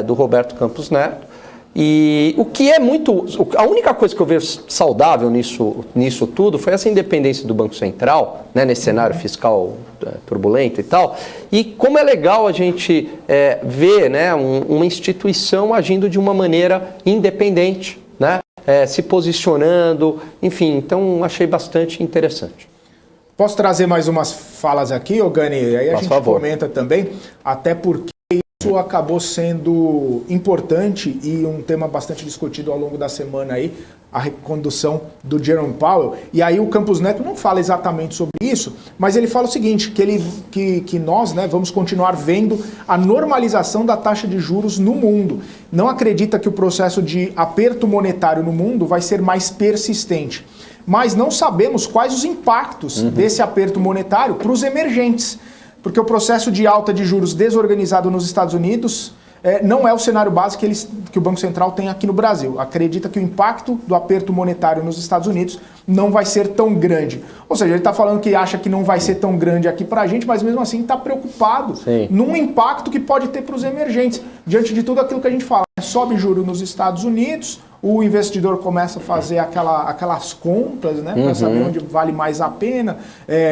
[SPEAKER 3] do Roberto Campos Neto. E o que é muito... A única coisa que eu vejo saudável nisso tudo foi essa independência do Banco Central, né, nesse cenário fiscal turbulento e tal. E como é legal a gente ver, né, uma instituição agindo de uma maneira independente, né, se posicionando, enfim. Então achei bastante interessante.
[SPEAKER 1] Posso trazer mais umas falas aqui, Gani? Aí a gente comenta também, até porque isso acabou sendo importante e um tema bastante discutido ao longo da semana aí, a recondução do Jerome Powell. E aí o Campos Neto não fala exatamente sobre isso, mas ele fala o seguinte, que nós, né, vamos continuar vendo a normalização da taxa de juros no mundo. Não acredita que o processo de aperto monetário no mundo vai ser mais persistente. Mas não sabemos quais os impactos desse aperto monetário para os emergentes. Porque o processo de alta de juros desorganizado nos Estados Unidos não é o cenário básico que o Banco Central tem aqui no Brasil. Acredita que o impacto do aperto monetário nos Estados Unidos não vai ser tão grande. Ou seja, ele está falando que acha que não vai ser tão grande aqui para a gente, mas mesmo assim está preocupado num impacto que pode ter para os emergentes. Diante de tudo aquilo que a gente fala, sobe juro nos Estados Unidos, o investidor começa a fazer aquelas contas, né, para saber onde vale mais a pena,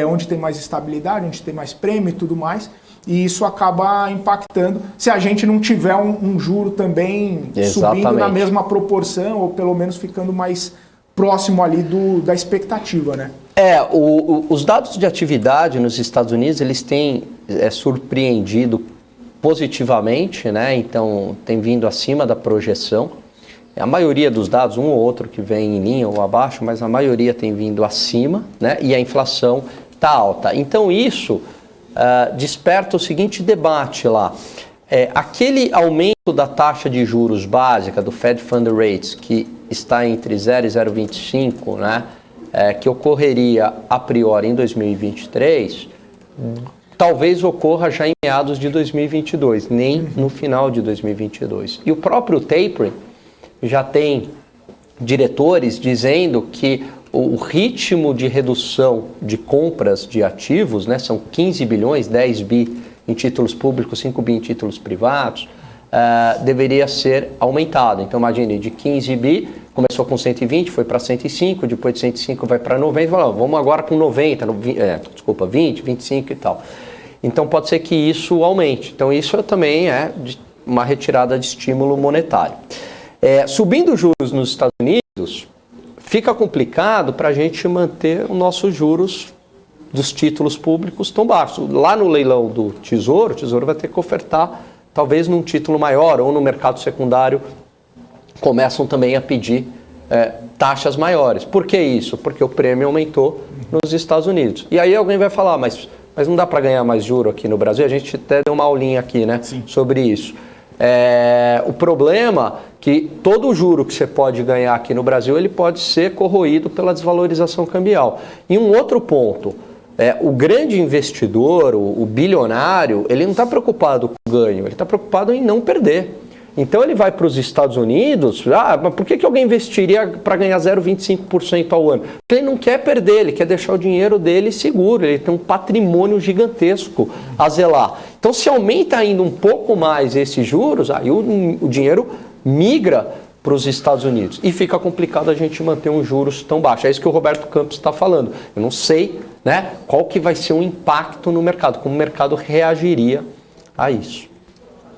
[SPEAKER 1] onde tem mais estabilidade, onde tem mais prêmio e tudo mais. E isso acaba impactando se a gente não tiver um juro também subindo na mesma proporção, ou pelo menos ficando mais próximo ali da expectativa, né?
[SPEAKER 3] Os dados de atividade nos Estados Unidos, eles têm surpreendido positivamente, né? Então tem vindo acima da projeção. A maioria dos dados, um ou outro que vem em linha ou abaixo, mas a maioria tem vindo acima, né? E a inflação está alta. Então isso desperta o seguinte debate lá. Aquele aumento da taxa de juros básica do Fed Fund Rates, que está entre 0 e 0,25, né? Que ocorreria a priori em 2023, talvez ocorra já em meados de 2022, nem no final de 2022. E o próprio tapering já tem diretores dizendo que o ritmo de redução de compras de ativos, né, são 15 bilhões, 10 bi em títulos públicos, 5 bi em títulos privados, deveria ser aumentado. Então imagine, de 15 bi, começou com 120, foi para 105, depois de 105 vai para 90, vamos agora com 90, 20, 25 e tal. Então pode ser que isso aumente. Então isso também é uma retirada de estímulo monetário. Subindo os juros nos Estados Unidos, fica complicado para a gente manter os nossos juros dos títulos públicos tão baixos. Lá no leilão do Tesouro, o Tesouro vai ter que ofertar, talvez num título maior ou no mercado secundário, começam também a pedir taxas maiores. Por que isso? Porque o prêmio aumentou nos Estados Unidos. E aí alguém vai falar, mas não dá para ganhar mais juro aqui no Brasil? A gente até deu uma aulinha aqui, né, sobre isso. O problema é que todo o juro que você pode ganhar aqui no Brasil, ele pode ser corroído pela desvalorização cambial. E um outro ponto, o grande investidor, o bilionário, ele não está preocupado com o ganho, ele está preocupado em não perder. Então ele vai para os Estados Unidos, mas por que alguém investiria para ganhar 0,25% ao ano? Porque ele não quer perder, ele quer deixar o dinheiro dele seguro, ele tem um patrimônio gigantesco a zelar. Então se aumenta ainda um pouco mais esses juros, aí o dinheiro migra para os Estados Unidos e fica complicado a gente manter uns juros tão baixos. É isso que o Roberto Campos está falando. Eu não sei, né, qual que vai ser o impacto no mercado, como o mercado reagiria a isso.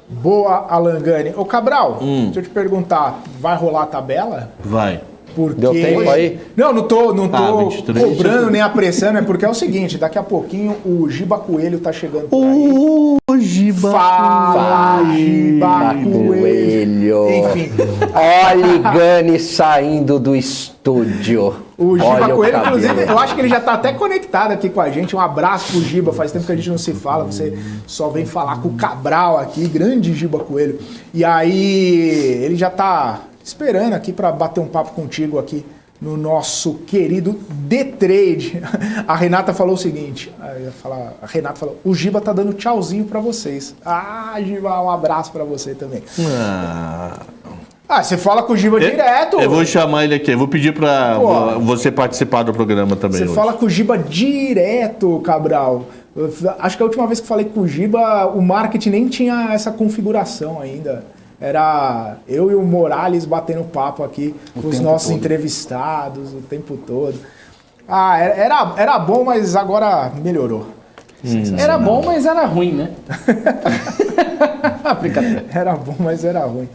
[SPEAKER 1] Boa, Alan Gani. Ô, Cabral, deixa eu te perguntar, vai rolar a tabela?
[SPEAKER 2] Vai.
[SPEAKER 3] Porque... Deu tempo aí?
[SPEAKER 1] Não tô cobrando nem apressando, é porque é o seguinte, daqui a pouquinho o Giba Coelho tá chegando por aí.
[SPEAKER 2] Giba
[SPEAKER 3] Coelho.
[SPEAKER 1] Enfim.
[SPEAKER 3] Olha Gani saindo do estúdio.
[SPEAKER 1] O Giba Coelho, inclusive, eu acho que ele já tá até conectado aqui com a gente. Um abraço pro Giba, faz tempo que a gente não se fala, você só vem falar com o Cabral aqui, grande Giba Coelho. E aí, ele já tá esperando aqui para bater um papo contigo aqui no nosso querido The Trade. A Renata falou o seguinte, a Renata falou, o Giba tá dando tchauzinho para vocês. Giba, um abraço para você também. Você fala com o Giba direto.
[SPEAKER 2] Eu vou chamar ele aqui, eu vou pedir para você participar do programa também.
[SPEAKER 1] Você fala com o Giba direto, Cabral. Acho que a última vez que falei com o Giba, o marketing nem tinha essa configuração ainda. Era eu e o Morales batendo papo aqui com os nossos entrevistados o tempo todo. Era bom, mas agora melhorou.
[SPEAKER 4] Era bom, mas era ruim, né?
[SPEAKER 1] Era bom, mas era ruim.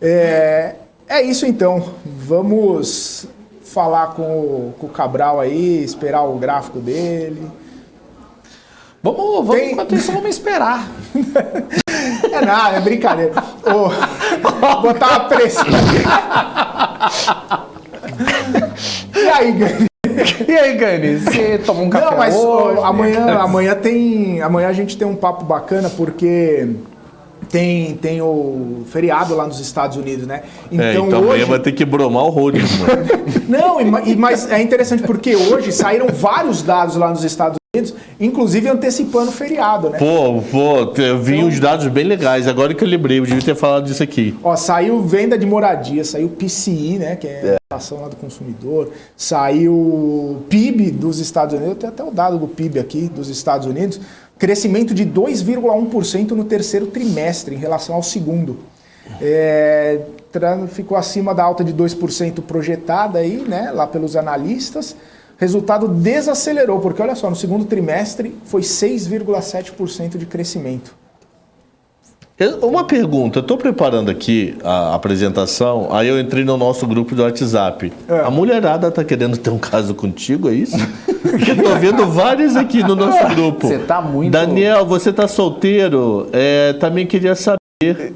[SPEAKER 1] É isso então. Vamos falar com o Cabral aí, esperar o gráfico dele.
[SPEAKER 4] Vamos enquanto isso, vamos esperar.
[SPEAKER 1] É nada, é brincadeira. Botar uma pressão.
[SPEAKER 4] E aí, Gani? Você tomou um café?
[SPEAKER 1] Não, mas
[SPEAKER 4] hoje?
[SPEAKER 1] Amanhã a gente tem um papo bacana, porque tem o feriado lá nos Estados Unidos, né?
[SPEAKER 2] Então hoje... amanhã vai ter que bromar o rodo, mano.
[SPEAKER 1] Não, mas é interessante porque hoje saíram vários dados lá nos Estados Unidos, inclusive antecipando o feriado, né?
[SPEAKER 2] Eu vi uns dados bem legais, agora que eu lembrei, eu devia ter falado disso aqui.
[SPEAKER 1] Saiu venda de moradia, saiu PCI, né, que é a inflação lá do consumidor, saiu PIB dos Estados Unidos, eu tenho até o dado do PIB aqui dos Estados Unidos, crescimento de 2,1% no terceiro trimestre em relação ao segundo. Ficou acima da alta de 2% projetada aí, né, lá pelos analistas. Resultado desacelerou, porque olha só, no segundo trimestre foi 6,7% de crescimento.
[SPEAKER 2] Uma pergunta, eu estou preparando aqui a apresentação, aí eu entrei no nosso grupo do WhatsApp. A mulherada está querendo ter um caso contigo, é isso? Porque eu tô vendo vários aqui no nosso grupo.
[SPEAKER 4] Você tá muito...
[SPEAKER 2] Daniel, você tá solteiro? Também queria saber...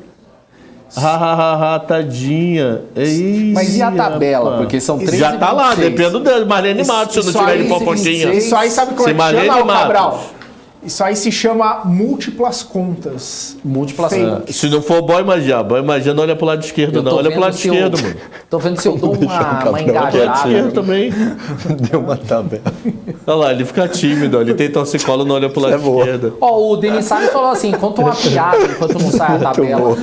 [SPEAKER 2] Tadinha.
[SPEAKER 4] Mas e a tabela? Porque são 3
[SPEAKER 2] já tá lá, depende da Marlene Matos, se eu não tiver de popotinha.
[SPEAKER 1] Isso aí sabe como é que chama, Cabral? Isso aí se chama múltiplas contas.
[SPEAKER 2] Se não for boy magia não olha pro lado esquerdo, não. Olha pro lado esquerdo, mano.
[SPEAKER 4] Tô vendo se eu dou uma engajada.
[SPEAKER 2] Também.
[SPEAKER 3] Deu uma tabela.
[SPEAKER 2] Olha lá, ele fica tímido, ele tem torcicolo, não olha pro lado esquerdo.
[SPEAKER 4] O Denis Salles falou assim, conta uma piada enquanto não sai a tabela.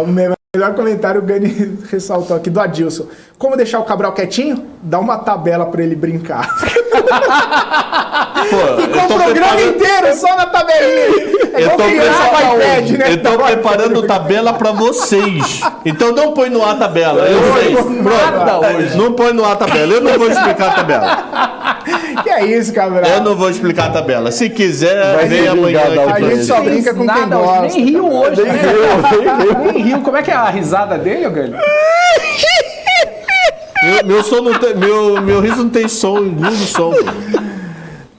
[SPEAKER 1] O melhor comentário o Gani ressaltou aqui do Adilson. Como deixar o Cabral quietinho? Dá uma tabela pra ele brincar. Ficou o programa inteiro só na tabelinha.
[SPEAKER 2] Eu tô preparando tabela pra vocês. Então não põe no ar a tabela. Não põe no ar a tabela. Eu não vou explicar a tabela.
[SPEAKER 1] Que é isso, Cabral?
[SPEAKER 2] Eu não vou explicar a tabela. Se quiser, vem amanhã.
[SPEAKER 1] A gente só brinca com quem gosta.
[SPEAKER 4] Nem riu hoje, né? Nem riu. Como é que é a risada dele, Gani?
[SPEAKER 2] Meu riso não tem som, engula o som.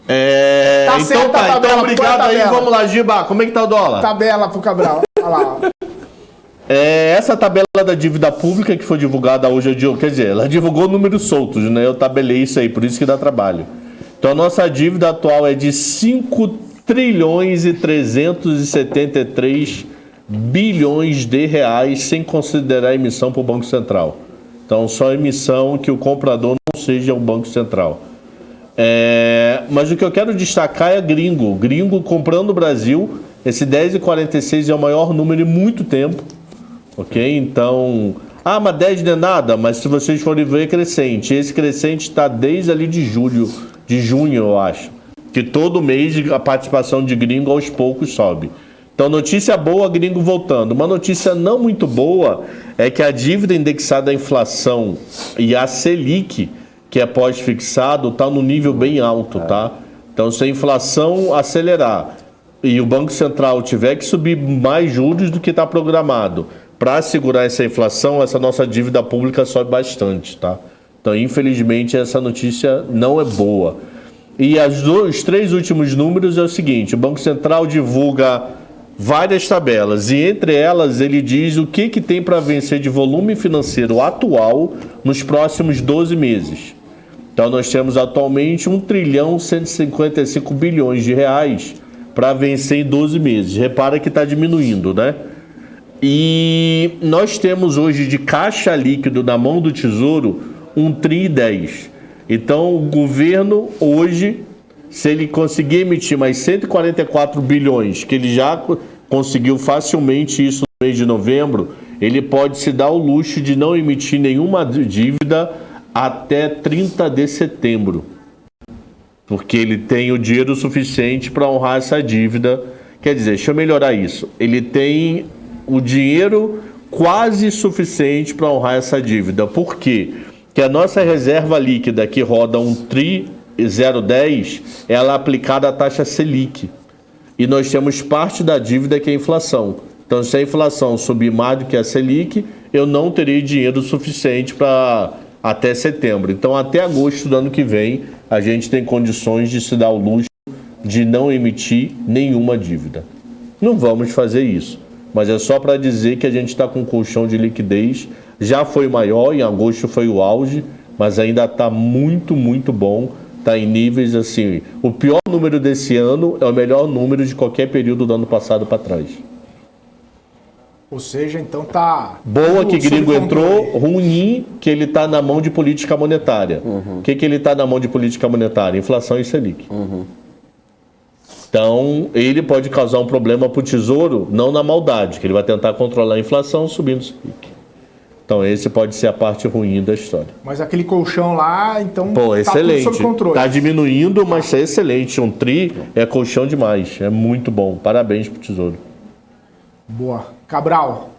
[SPEAKER 1] Então
[SPEAKER 2] obrigado aí, vamos lá, Giba, como é que tá o dólar?
[SPEAKER 1] Tabela pro Cabral, olha lá.
[SPEAKER 2] Essa tabela da dívida pública que foi divulgada hoje, quer dizer, ela divulgou números soltos, né? Eu tabelei isso aí, por isso que dá trabalho. Então a nossa dívida atual é de 5 trilhões e 373 bilhões de reais, sem considerar a emissão para o Banco Central. Então só a emissão que o comprador não seja o Banco Central. Mas o que eu quero destacar é gringo. Gringo comprando o Brasil, esse 10,46 é o maior número em muito tempo. Ok? Então, mas 10 não é nada, mas se vocês forem ver, é crescente. Esse crescente está desde ali de junho, eu acho. Que todo mês a participação de gringo aos poucos sobe. Então, notícia boa, gringo voltando. Uma notícia não muito boa é que a dívida indexada à inflação e a Selic, que é pós-fixado, está no nível bem alto, tá? Então, se a inflação acelerar e o Banco Central tiver que subir mais juros do que está programado, para segurar essa inflação, essa nossa dívida pública sobe bastante, tá? Então, infelizmente, essa notícia não é boa. E os 3 últimos números é o seguinte: o Banco Central divulga várias tabelas e entre elas ele diz o que tem para vencer de volume financeiro atual nos próximos 12 meses. Então, nós temos atualmente 1 trilhão 155 bilhões de reais para vencer em 12 meses. Repara que está diminuindo, né? E nós temos hoje de caixa líquido na mão do Tesouro 1 tri e 10. Então o governo hoje, se ele conseguir emitir mais 144 bilhões, que ele já conseguiu facilmente isso no mês de novembro, ele pode se dar o luxo de não emitir nenhuma dívida até 30 de setembro. Porque ele tem o dinheiro suficiente para honrar essa dívida. Quer dizer, deixa eu melhorar isso. Ele tem o dinheiro quase suficiente para honrar essa dívida. Por quê? Porque a nossa reserva líquida, que roda 1 tri 0,10, ela é aplicada à taxa Selic. E nós temos parte da dívida que é a inflação. Então, se a inflação subir mais do que a Selic, eu não terei dinheiro suficiente para até setembro. Então, até agosto do ano que vem, a gente tem condições de se dar o luxo de não emitir nenhuma dívida. Não vamos fazer isso. Mas é só para dizer que a gente está com um colchão de liquidez. Já foi maior, em agosto foi o auge, mas ainda está muito, muito bom. Está em níveis assim. O pior número desse ano é o melhor número de qualquer período do ano passado para trás.
[SPEAKER 1] Ou seja, então tá...
[SPEAKER 2] Boa que gringo entrou, ruim que ele está na mão de política monetária. O que ele está na mão de política monetária? Inflação e Selic. Então, ele pode causar um problema para o Tesouro, não na maldade, que ele vai tentar controlar a inflação subindo o Selic. Então, esse pode ser a parte ruim da história.
[SPEAKER 1] Mas aquele colchão lá, então,
[SPEAKER 2] excelente.
[SPEAKER 1] Tudo sob controle.
[SPEAKER 2] Está diminuindo, mas é excelente. 1 tri é colchão demais. É muito bom. Parabéns para o Tesouro.
[SPEAKER 1] Boa. Cabral,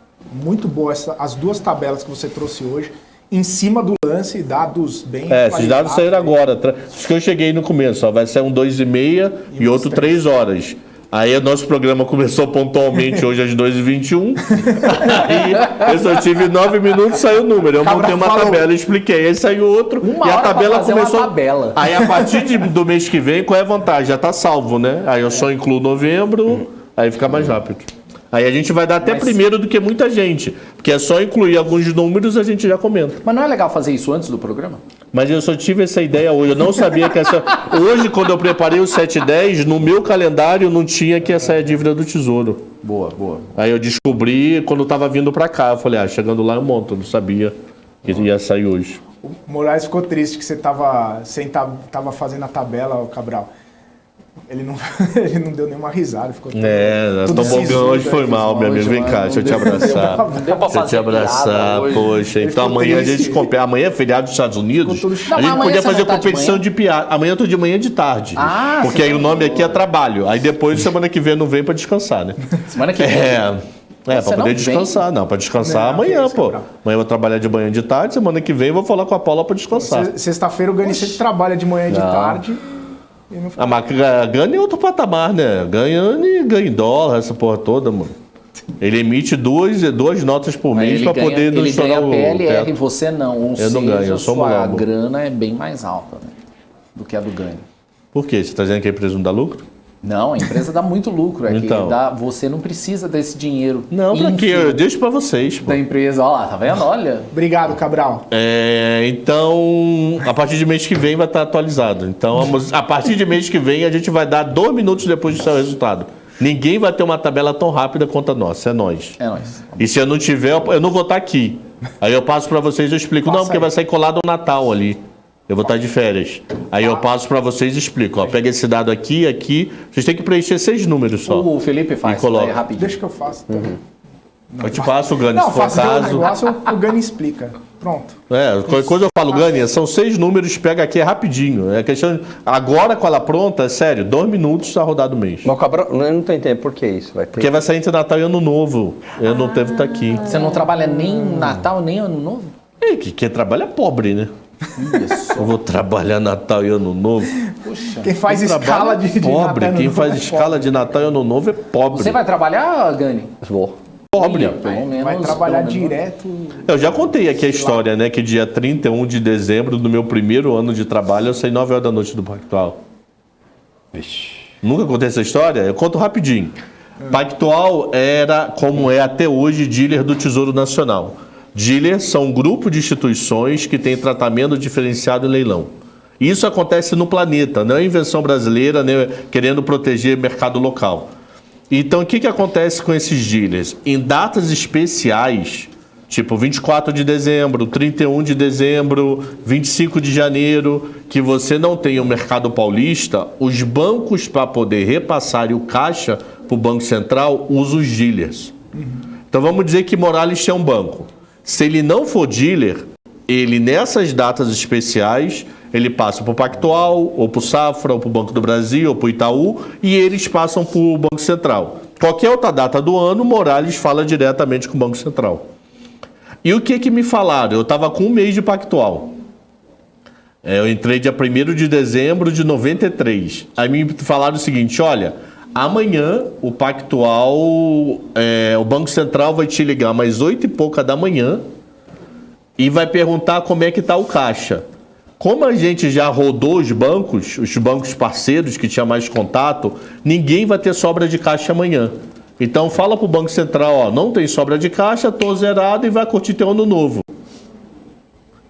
[SPEAKER 1] muito boa as 2 tabelas que você trouxe hoje. Em cima do lance, dados bem...
[SPEAKER 2] esses dados saíram agora. Acho que eu cheguei no começo. Vai ser um 2h30 e outro 3 horas. Aí o nosso programa começou pontualmente hoje às 2h21. Aí eu só tive 9 minutos e saiu o número. Eu montei uma tabela, expliquei. Aí saiu outro e a tabela começou... Aí a partir do mês que vem, qual é a vantagem? Já está salvo, né? Aí eu só incluo novembro, aí fica mais rápido. Aí a gente vai dar até primeiro do que muita gente. Porque é só incluir alguns números e a gente já comenta.
[SPEAKER 4] Mas não é legal fazer isso antes do programa?
[SPEAKER 2] Mas eu só tive essa ideia hoje. Eu não sabia que essa... Hoje, quando eu preparei o 710, no meu calendário não tinha que essa é a dívida do Tesouro.
[SPEAKER 4] Boa, boa.
[SPEAKER 2] Aí eu descobri quando eu tava vindo pra cá. Eu falei, chegando lá eu monto. Eu não sabia que ia sair hoje.
[SPEAKER 1] O Moraes ficou triste que você tava fazendo a tabela, Cabral. Ele não deu nenhuma risada, ficou
[SPEAKER 2] Tobogã hoje foi mal, meu amigo. Vem cá, deixa eu te abraçar. Deixa eu te abraçar, poxa. Então amanhã a gente compete. Amanhã é feriado dos Estados Unidos. A gente podia fazer competição de piada. Amanhã eu tô de manhã e de tarde. Porque aí o nome aqui é trabalho. Aí depois, semana que vem, não vem pra descansar, né?
[SPEAKER 4] Semana que vem.
[SPEAKER 2] Pra poder descansar. Não, pra descansar amanhã, pô. Amanhã eu vou trabalhar de manhã e de tarde. Semana que vem eu vou falar com a Paula pra descansar.
[SPEAKER 1] Sexta-feira o Gani sempre trabalha de manhã e de tarde.
[SPEAKER 2] Mas ganha em outro patamar, né? Ganha em dólar, essa porra toda, mano. Ele emite duas notas por mês para poder
[SPEAKER 4] não estourar o
[SPEAKER 2] teto.
[SPEAKER 4] Ele ganha PLR, você não. Ou
[SPEAKER 2] eu não ganho, eu sou
[SPEAKER 4] sua grana é bem mais alta, né, do que a do ganho.
[SPEAKER 2] Por quê? Você está dizendo que a empresa não dá lucro?
[SPEAKER 4] Não, a empresa dá muito lucro.
[SPEAKER 2] Então.
[SPEAKER 4] Você não precisa desse dinheiro.
[SPEAKER 2] Não, pra quê? Eu deixo pra vocês. Pô.
[SPEAKER 4] Da empresa, ó lá, tá vendo? Olha.
[SPEAKER 1] Obrigado, Cabral.
[SPEAKER 2] Então, a partir de mês que vem vai estar atualizado. Então, a partir de mês que vem, a gente vai dar 2 minutos depois do seu resultado. Ninguém vai ter uma tabela tão rápida quanto a nossa, é nós.
[SPEAKER 4] É nós.
[SPEAKER 2] E se eu não tiver, eu não vou estar aqui. Aí eu passo pra vocês e eu explico. Não, porque vai sair colado o Natal ali. Eu vou estar de férias. Aí eu passo pra vocês e explico. Ó, pega esse dado aqui, aqui. Vocês têm que preencher 6 números só.
[SPEAKER 4] O Felipe faz,
[SPEAKER 2] coloca.
[SPEAKER 4] Rapidinho.
[SPEAKER 1] Deixa que eu faço. Então.
[SPEAKER 2] Eu te passo o Gani,
[SPEAKER 1] Não,
[SPEAKER 2] se for
[SPEAKER 1] faça o
[SPEAKER 2] caso.
[SPEAKER 1] negócio, o Gani explica. Pronto.
[SPEAKER 2] Qualquer coisa eu falo, Gani, são 6 números, pega aqui, é rapidinho. É questão. Agora com ela pronta, é sério, 2 minutos está rodado o mês.
[SPEAKER 3] Mas Cabral, eu não tô entendendo por que isso.
[SPEAKER 2] Porque vai sair entre Natal e Ano Novo. Eu não devo estar aqui.
[SPEAKER 4] Você não trabalha nem Natal, nem Ano Novo?
[SPEAKER 2] Quem trabalha é pobre, né?
[SPEAKER 4] Isso.
[SPEAKER 2] Eu vou trabalhar Natal e Ano Novo.
[SPEAKER 4] Puxa.
[SPEAKER 1] Quem faz escala de
[SPEAKER 2] pobre.
[SPEAKER 1] Natal,
[SPEAKER 2] Quem faz escala de Natal e Ano Novo é pobre.
[SPEAKER 4] Você vai trabalhar, Gani?
[SPEAKER 3] Vou.
[SPEAKER 2] Pobre.
[SPEAKER 4] Pelo menos.
[SPEAKER 1] vai trabalhar direto.
[SPEAKER 2] Eu já contei aqui a história, né? Que dia 31 de dezembro do meu primeiro ano de trabalho, eu saí 9 horas da noite do Pactual. Nunca contei essa história? Eu conto rapidinho. Pactual era, como é até hoje, dealer do Tesouro Nacional. Dealers são um grupo de instituições que tem tratamento diferenciado em leilão. Isso acontece no planeta, não é invenção brasileira, nem querendo proteger o mercado local. Então, o que acontece com esses dealers? Em datas especiais, tipo 24 de dezembro, 31 de dezembro, 25 de janeiro, que você não tem o mercado paulista, os bancos, para poder repassar o caixa para o Banco Central, usam os dealers. Então, vamos dizer que Morales é um banco. Se ele não for dealer, ele nessas datas especiais, ele passa para o Pactual, ou para o Safra, ou para o Banco do Brasil, ou para o Itaú, e eles passam para o Banco Central. Qualquer outra data do ano, Morales fala diretamente com o Banco Central. E o que me falaram? Eu estava com 1 mês de Pactual. Eu entrei dia 1º de dezembro de 93. Aí me falaram o seguinte, olha, amanhã o Pactual, o Banco Central vai te ligar mais 8 e pouca da manhã e vai perguntar como é que está o caixa. Como a gente já rodou os bancos parceiros que tinha mais contato, ninguém vai ter sobra de caixa amanhã. Então fala para o Banco Central, ó, não tem sobra de caixa, tô zerado e vai curtir teu ano novo.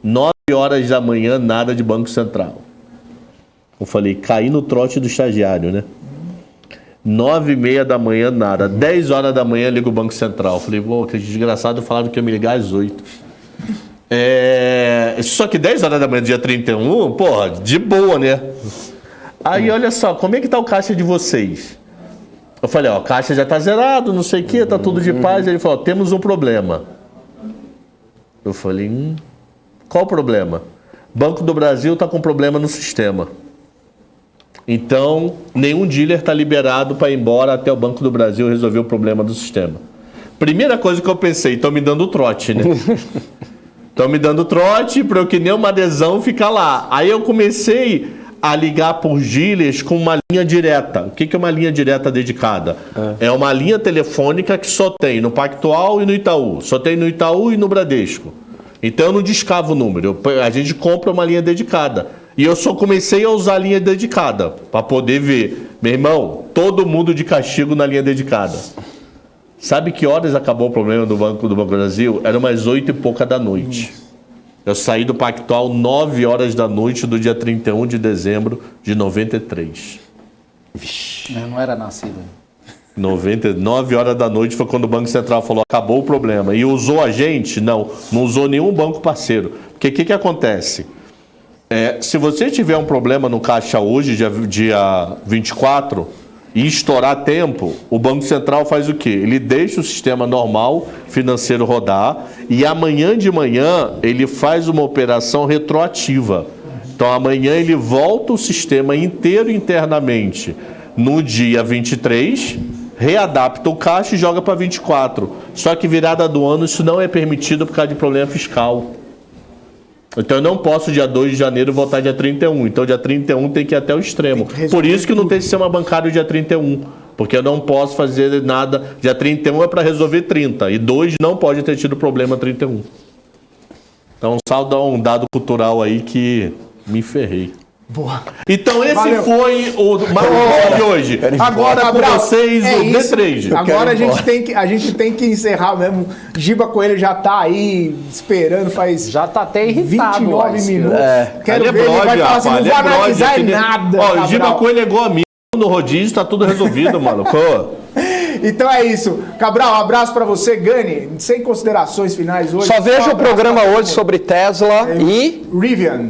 [SPEAKER 2] 9 horas da manhã, nada de Banco Central. Eu falei, caí no trote do estagiário, né? 9h30 da manhã, nada. 10 horas da manhã, liga o Banco Central. Eu falei, pô, que desgraçado, falaram que ia me ligar às 8. Só que 10 horas da manhã, dia 31, porra, de boa, né? Aí, olha só, como é que tá o caixa de vocês? Eu falei, ó, o caixa já tá zerado, não sei o que, tá tudo de paz. Ele falou, temos um problema. Eu falei, qual o problema? Banco do Brasil tá com problema no sistema. Então, nenhum dealer tá liberado para ir embora até o Banco do Brasil resolver o problema do sistema. Primeira coisa que eu pensei, estão me dando trote, né? Estão me dando trote para eu que nem uma adesão ficar lá. Aí eu comecei a ligar por dealers com uma linha direta. O que é uma linha direta dedicada? É uma linha telefônica que só tem no Pactual e no Itaú. Só tem no Itaú e no Bradesco. Então eu não descavo o número. A gente compra uma linha dedicada. E eu só comecei a usar a linha dedicada para poder ver. Meu irmão, todo mundo de castigo na linha dedicada. Sabe que horas acabou o problema do Banco do Brasil? Era umas 8 e pouca da noite. Eu saí do Pactual 9 horas da noite do dia 31 de dezembro de 93.
[SPEAKER 4] Vixe. Eu não era nascido.
[SPEAKER 2] 9 horas da noite foi quando o Banco Central falou, acabou o problema. E usou a gente? Não usou nenhum banco parceiro. Porque o que acontece? Se você tiver um problema no caixa hoje, dia 24, e estourar tempo, o Banco Central faz o quê? Ele deixa o sistema normal financeiro rodar e amanhã de manhã ele faz uma operação retroativa. Então amanhã ele volta o sistema inteiro internamente no dia 23, readapta o caixa e joga para 24. Só que virada do ano isso não é permitido por causa de problema fiscal. Então eu não posso dia 2 de janeiro voltar dia 31. Então dia 31 tem que ir até o extremo. Por isso que não tem sistema bancário dia 31. Porque eu não posso fazer nada. Dia 31 é para resolver 30. E 2 não pode ter tido problema 31. Então só dá um dado cultural aí que me ferrei.
[SPEAKER 1] Boa.
[SPEAKER 2] Então esse
[SPEAKER 1] Valeu.
[SPEAKER 2] foi o Marcos de hoje. Agora com vocês o D-Trade.
[SPEAKER 1] Agora a gente tem que encerrar mesmo. Giba Coelho já tá aí esperando faz...
[SPEAKER 4] Já tá até irritado.
[SPEAKER 1] 29 minutos.
[SPEAKER 2] Ele
[SPEAKER 1] Quero
[SPEAKER 2] é
[SPEAKER 1] ver, ele vai falar assim, não vou analisar nada.
[SPEAKER 2] Ó, o Giba Coelho é igual a mim. No rodízio tá tudo resolvido, mano. Pô.
[SPEAKER 1] Então é isso. Cabral, um abraço pra você. Gani, sem considerações finais hoje.
[SPEAKER 3] Só veja o programa hoje sobre Tesla e...
[SPEAKER 1] Rivian.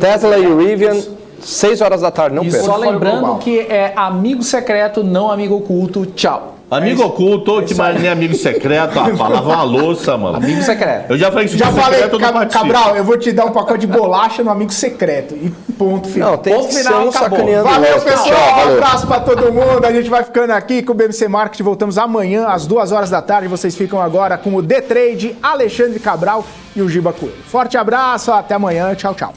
[SPEAKER 3] Tesla e Rivian, 6 horas da tarde, não
[SPEAKER 4] E
[SPEAKER 3] perca.
[SPEAKER 4] só lembrando que é amigo secreto, não amigo oculto. Tchau.
[SPEAKER 2] Amigo oculto, que mais nem amigo secreto. Falava uma louça, mano.
[SPEAKER 4] Amigo secreto.
[SPEAKER 2] Eu já falei que
[SPEAKER 1] Já falei,
[SPEAKER 2] secreto eu não participo.
[SPEAKER 1] Cabral, eu vou te dar um pacote de bolacha no amigo secreto. E ponto final.
[SPEAKER 3] Não, tem
[SPEAKER 1] ponto
[SPEAKER 3] que
[SPEAKER 1] final,
[SPEAKER 3] ser um
[SPEAKER 1] acabou.
[SPEAKER 3] sacaneando
[SPEAKER 1] Valeu,
[SPEAKER 3] outro.
[SPEAKER 1] pessoal.
[SPEAKER 3] Tchau, valeu.
[SPEAKER 1] Um abraço pra todo mundo. A gente vai ficando aqui com o BMC Market. Voltamos amanhã, às 2 horas da tarde. Vocês ficam agora com o D-Trade, Alexandre Cabral e o Giba Coelho. Forte abraço, até amanhã. Tchau, tchau.